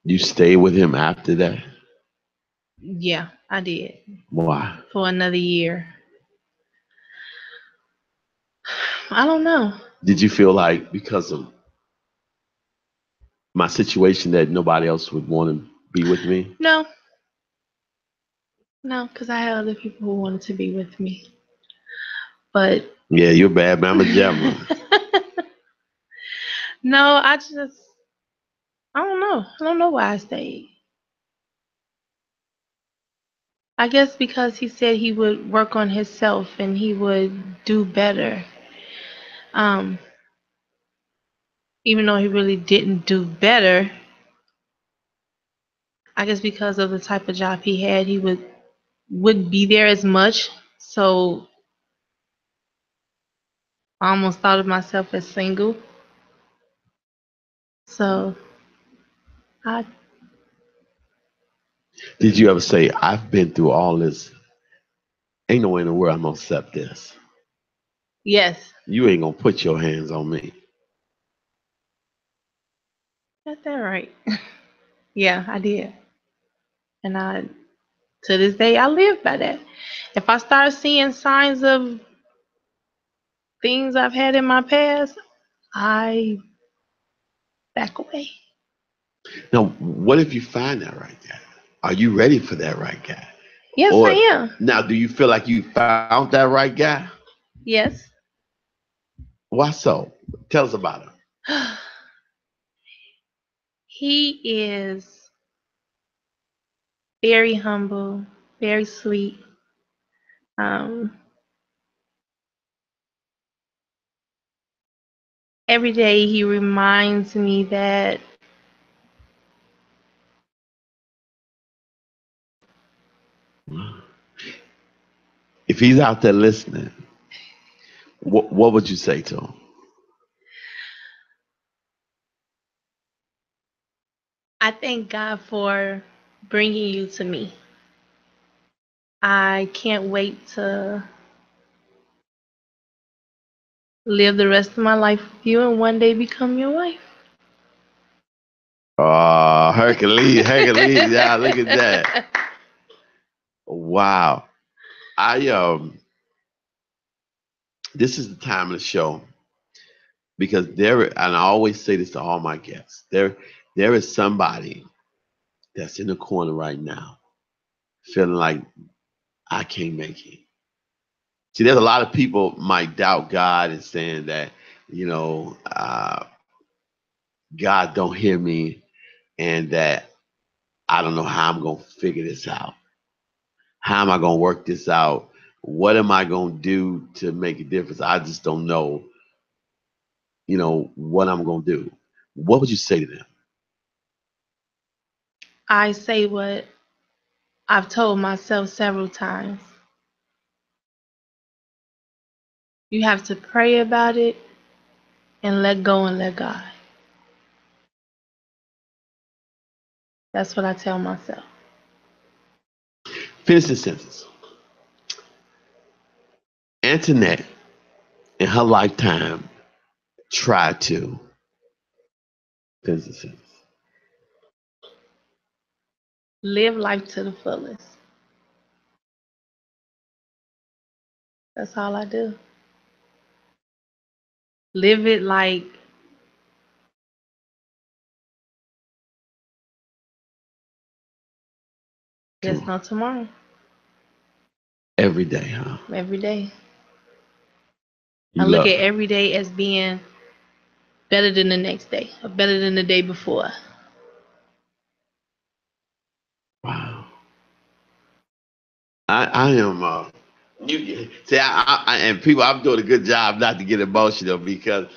You stayed with him after that. yeah, I did Why? for another year. I don't know. Did you feel like because of my situation that nobody else would want to be with me? No, no, because I had other people who wanted to be with me. But Yeah, you're bad mama jamma. no, I don't know. I don't know why I stayed. I guess because he said he would work on himself and he would do better. Um, Even though he really didn't do better, I guess because of the type of job he had, he wouldn't be there as much. So I almost thought of myself as single. So I Did you ever say, I've been through all this? Ain't no way in the world I'm going to accept this. yes, You ain't going to put your hands on me. got that right. Yeah, I did, and I to this day I live by that. If I start seeing signs of things I've had in my past, I back away. Now, what if you find that right guy? Are you ready for that right guy? Yes, I Or am. now, do you feel like you found that right guy? Yes. Why so? Tell us about him. He is very humble, very sweet. Um, every day he reminds me that If he's out there listening, what would you say to him? I thank God for bringing you to me. I can't wait to live the rest of my life with you and one day become your wife. Oh, Hercules, Hercules. Yeah, look at that. Wow. I This is the time of the show because and I always say this to all my guests. There is somebody that's in the corner right now feeling like I can't make it. See, there's a lot of people might doubt God and saying that, you know, God don't hear me and that I don't know how I'm gonna figure this out. How am I gonna work this out? What am I gonna do to make a difference? I just don't know, what I'm gonna do. What would you say to them? I say what I've told myself several times. You have to pray about it and let go and let God. That's what I tell myself. Finish this sentence. Antoinette, in her lifetime, tried to physicists. Live life to the fullest. That's all I do. Live it like there's no tomorrow. Every day, huh? Every day. You I look love at it. every day as being better than the next day or better than the day before. Wow. I am. You see, and people, I'm doing a good job not to get emotional because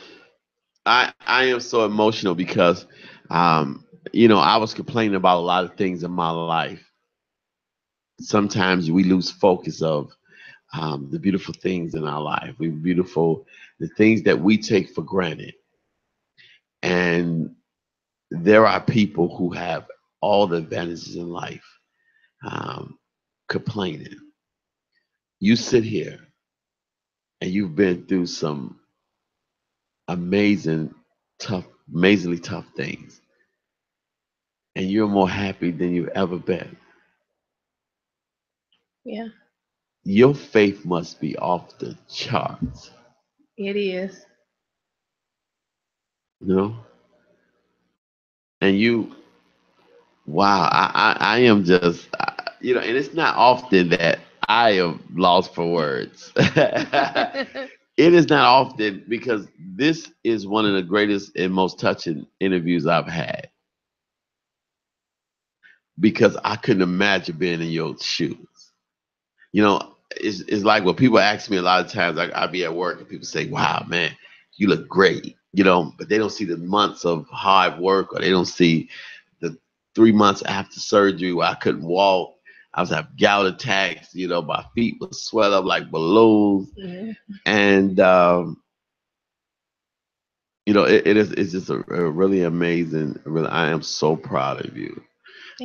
I am so emotional because, I was complaining about a lot of things in my life. Sometimes we lose focus of the beautiful things in our life. The things that we take for granted. And there are people who have all the advantages in life complaining. You sit here and you've been through some amazing, amazingly tough things, and you're more happy than you've ever been. Yeah, Your faith must be off the charts, it is. you know? And wow, I am just, and it's not often that I am lost for words. It is not often because this is one of the greatest and most touching interviews I've had because I couldn't imagine being in your shoes. It's like when people ask me a lot of times, I'll be at work and people say, wow, man, you look great, but they don't see the months of hard work or they don't see the 3 months after surgery where I couldn't walk. I was having gout attacks, my feet would swell up like balloons. Yeah. And, it's just a really amazing, really, I am so proud of you.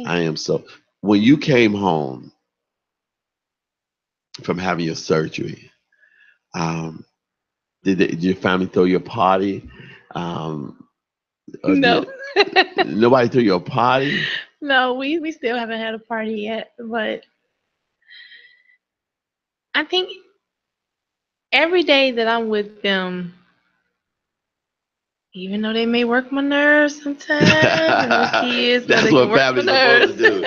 I am so, when you came home from having your surgery, um, did your family throw you a party? Or No. nobody threw you a party? No, we still haven't had a party yet, but I think every day that I'm with them, even though they may work my nerves sometimes, and the kids, That's they what can work my family's nerves. supposed to do.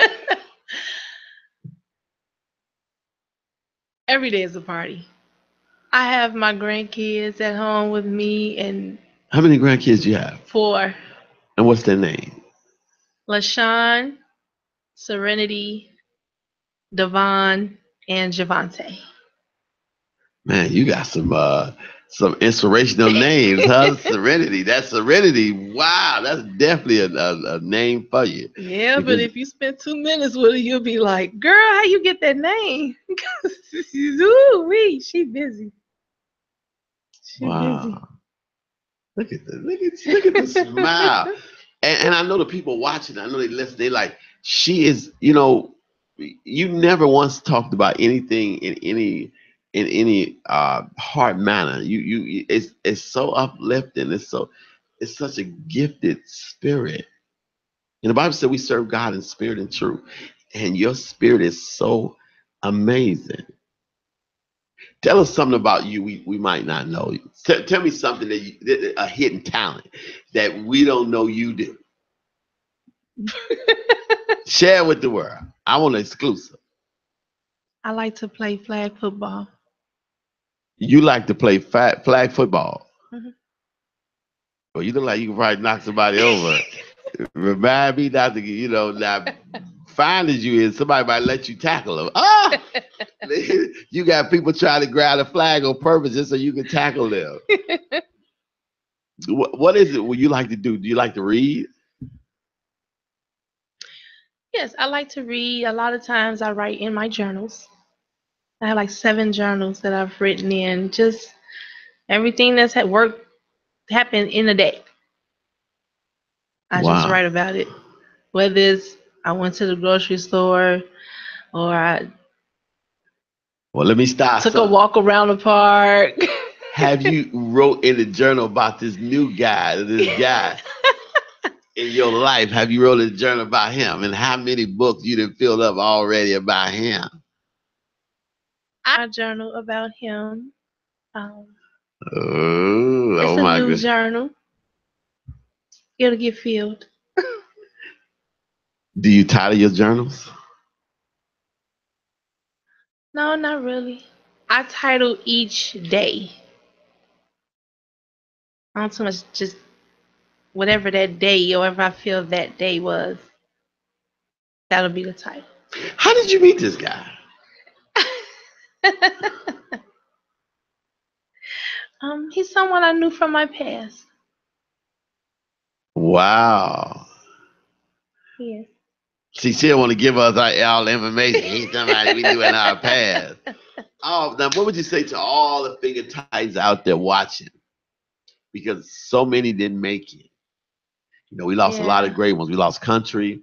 Every day is a party. I have my grandkids at home with me, and How many grandkids do you have? 4. And what's their name? LaShawn, Serenity, Devon, and Javante. Man, you got some inspirational names, huh? Serenity. That's Serenity. Wow, that's definitely a name for you. Yeah, but Because if you spend 2 minutes with her, you'll be like, girl, how you get that name? Ooh, she busy. She busy. wow, look at the smile. And I know the people watching, I know they listen, they like, she is, you never once talked about anything in any hard manner. It's so uplifting. It's such a gifted spirit. And the Bible said we serve God in spirit and truth. And your spirit is so amazing. Tell us something about you we might not know. Tell me something a hidden talent that we don't know you do. Share with the world. I want an exclusive. I like to play flag football. You like to play flag football. Mhm. Well, you look like you can probably knock somebody over. Remind me not to, now fine as you is, somebody might let you tackle them. Ah! You got people trying to grab a flag on purpose just so you can tackle them. What is it you like to do? Do you like to read? Yes, I like to read. A lot of times I write in my journals. I have like 7 journals that I've written in. Just everything that's at work happened in a day. I just Wow. write about it. Whether it's I went to the grocery store or I Well, let me start. Took a walk around the park. Have you wrote in the journal about this new guy, this guy in your life? Have you wrote a journal about him, and how many books you done filled up already about him? I journal about him. Oh It's a my new goodness. journal. It'll get filled. Do you title your journals? No, not really. I title each day. I don't too much, just whatever that day or whatever I feel that day was. That'll be the title. How did you meet this guy? He's someone I knew from my past. Wow. Yes. See, she don't want to give us all the information. He's somebody we knew in our past. Oh, now what would you say to all the finger ties out there watching? Because so many didn't make it. You know, we lost a lot of great ones. We lost Country.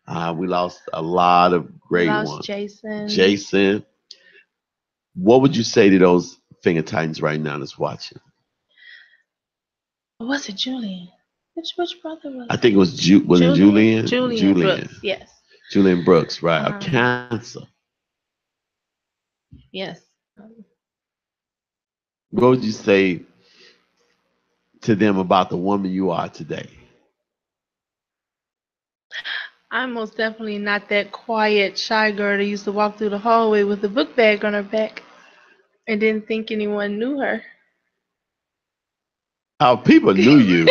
We lost a lot of great ones. Jason. What would you say to those finger titans right now that's watching? Was it Julian? Which brother was it? I think it was Julian. Julian Brooks, yes. Julian Brooks, right. Of cancer. Yes. What would you say to them about the woman you are today? I'm most definitely not that quiet, shy girl that used to walk through the hallway with a book bag on her back and didn't think anyone knew her. How people knew you.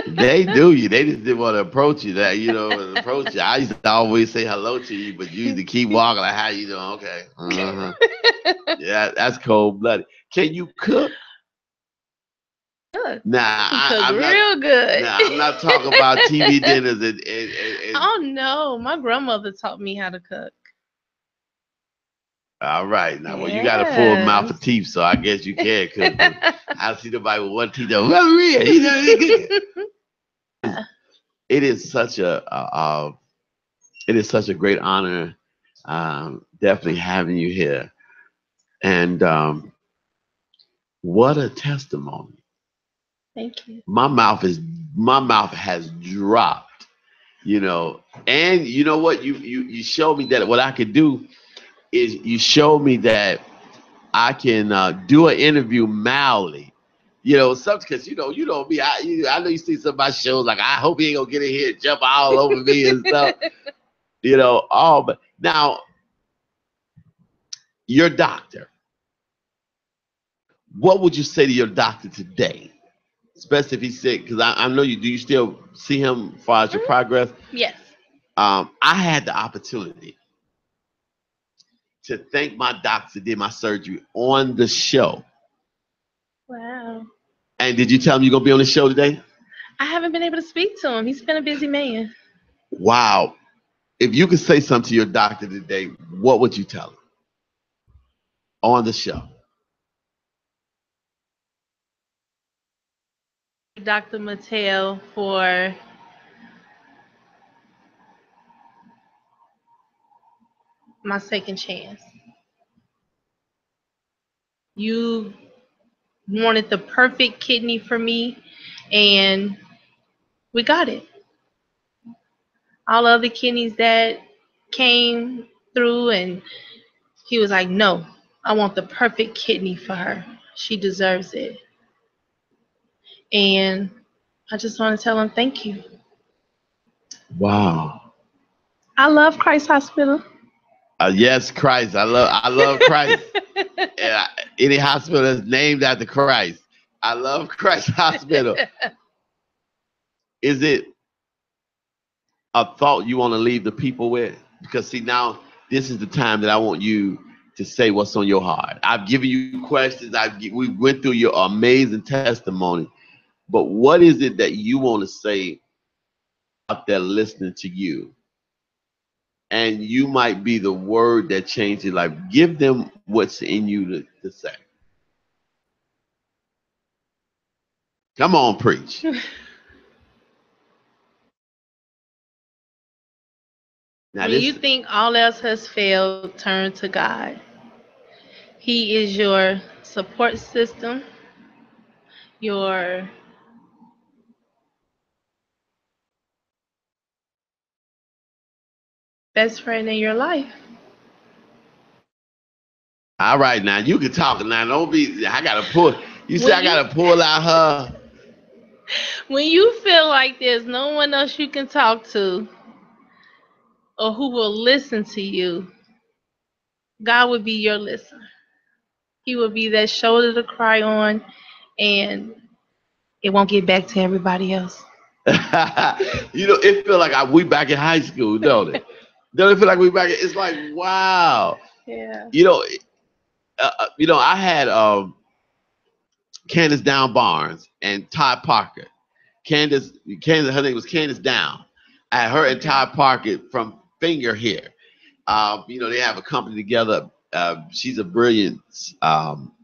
They knew you. They just didn't want to approach you. I used to always say hello to you, but you used to keep walking like, how you doing? Okay. Uh-huh. Yeah, that's cold blooded. Can you cook? Good. Nah, I'm real good. Nah, I'm not talking about TV dinners and Oh no, my grandmother taught me how to cook. All right, now well, you got a full mouth of teeth, so I guess you can cook. I see nobody with one teeth. It is such a great honor, definitely having you here, and what a testimony. Thank you. My mouth has dropped, and you know what? You showed me that what I could do is you showed me that I can do an interview mildly. Something because you know me. I know you see some of my shows like I hope he ain't gonna get in here and jump all over me and stuff. But now your doctor. What would you say to your doctor today? Especially if he's sick, because I know you. Do you still see him as far as your progress? Yes. I had the opportunity to thank my doctor who did my surgery on the show. Wow. And did you tell him you're going to be on the show today? I haven't been able to speak to him. He's been a busy man. Wow. If you could say something to your doctor today, what would you tell him on the show? Dr. Mattel for my second chance. You wanted the perfect kidney for me, and we got it. All other kidneys that came through, and he was like, no, I want the perfect kidney for her. She deserves it. And I just want to tell him thank you. Wow. I love Christ Hospital. Yes, Christ. I love Christ. Any hospital that's named after Christ. I love Christ Hospital. Is it a thought you want to leave the people with? Because see, now this is the time that I want you to say what's on your heart. I've given you questions. We went through your amazing testimony. But what is it that you want to say out there listening to you? And you might be the word that changes your life. Give them what's in you to say. Come on, preach. Now, when you think all else has failed, turn to God. He is your support system, your best friend in your life. All right, now you can talk now. Don't be. I gotta pull. You say When I you gotta pull out her. when you feel like there's no one else you can talk to or who will listen to you, God would be your listener. He will be that shoulder to cry on, and it won't get back to everybody else. It feel like we back in high school, don't it? Don't it feel like we back? It's like wow. Yeah. You know, I had Candace Down Barnes and Todd Parker. Candace, her name was Candace Down. I had her and Todd Parker from Finger here. They have a company together. She's a brilliant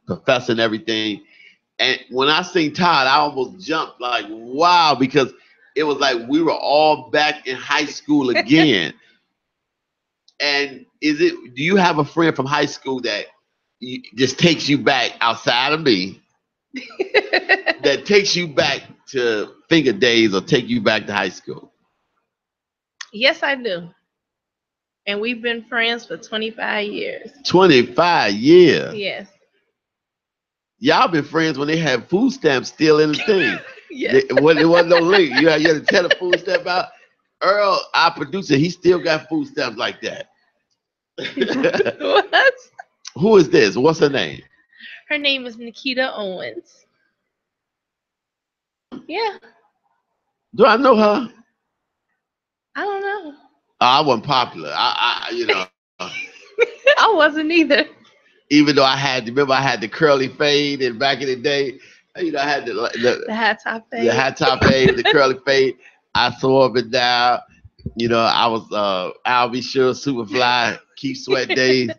professor and everything. And when I seen Todd, I almost jumped like, wow, because it was like we were all back in high school again. And do you have a friend from high school that just takes you back outside of me, that takes you back to Finger days or take you back to high school? Yes, I do. And we've been friends for 25 years. 25 years. Yes. Y'all been friends when they had food stamps still in the thing. Yes. It wasn't no link. You had to tell the food stamp out. Earl, our producer, he still got food stamps like that. What? Who is this? What's her name? Her name is Nikita Owens. Yeah. Do I know her? I don't know. I wasn't popular. I wasn't either. Even though I had the curly fade, and back in the day, I had The high top fade. the high top fade, the curly fade. I saw up and down. I was I'll be sure Superfly, Keep Sweat Days.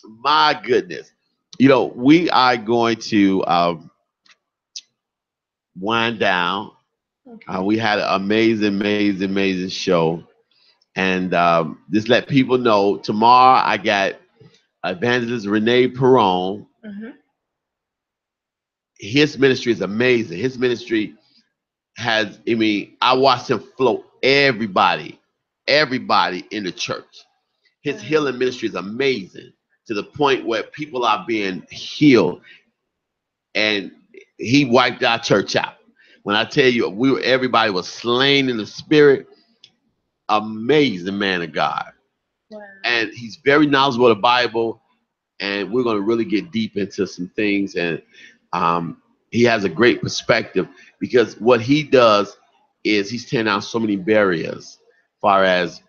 My goodness. We are going to wind down. Okay. We had an amazing show. And just let people know, tomorrow I got Evangelist Renee Perron. Mm-hmm. His ministry is amazing. His ministry I watched him float everybody in the church. His healing ministry is amazing to the point where people are being healed. And he wiped our church out. When I tell you, everybody was slain in the spirit. Amazing man of God. Wow. And he's very knowledgeable of the Bible. And we're going to really get deep into some things. And he has a great perspective, because what he does is he's tearing down so many barriers as far as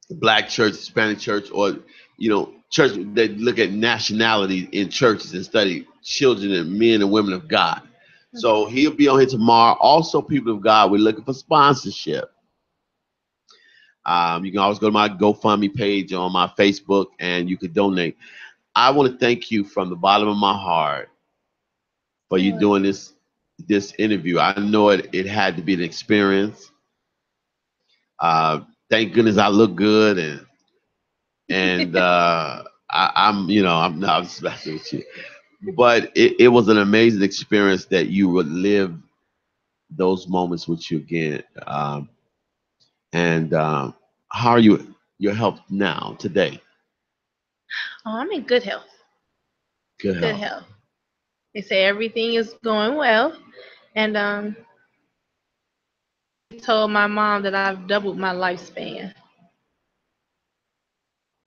the black church, Hispanic church, or church that look at nationality in churches and study children and men and women of God. So he'll be on here tomorrow. Also, people of God, we're looking for sponsorship. You can always go to my GoFundMe page on my Facebook and you can donate. I want to thank you from the bottom of my heart for you doing this interview. I know it had to be an experience. Thank goodness I look good, and I'm just messing with you. But it was an amazing experience that you would live those moments with you again. How are your health now today? Oh, I'm in good health. Good Good health. health. They say everything is going well, and I told my mom that I've doubled my lifespan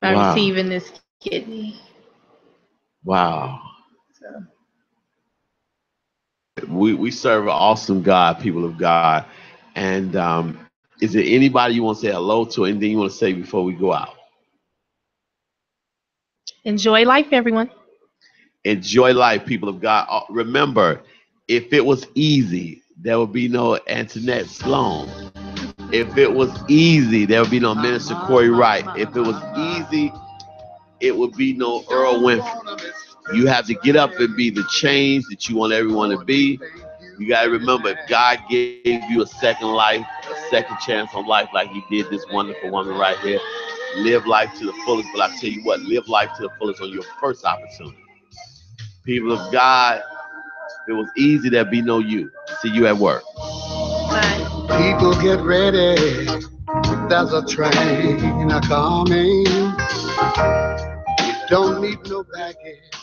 by Wow. receiving this kidney. Wow. So. We serve an awesome God, people of God. And is there anybody you want to say hello to? Anything you want to say before we go out? Enjoy life, everyone. Enjoy life, people of God. Remember, if it was easy, there would be no Antoinette Sloan. If it was easy, there would be no Minister Corey Wright. If it was easy, it would be no Earl Winfrey. You have to get up and be the change that you want everyone to be. You got to remember, if God gave you a second life, a second chance on life like he did this wonderful woman right here, live life to the fullest. But I tell you what, live life to the fullest on your first opportunity. People of God, if it was easy, there'd be no you. See you at work. Bye. People get ready. There's a train a coming. You don't need no baggage.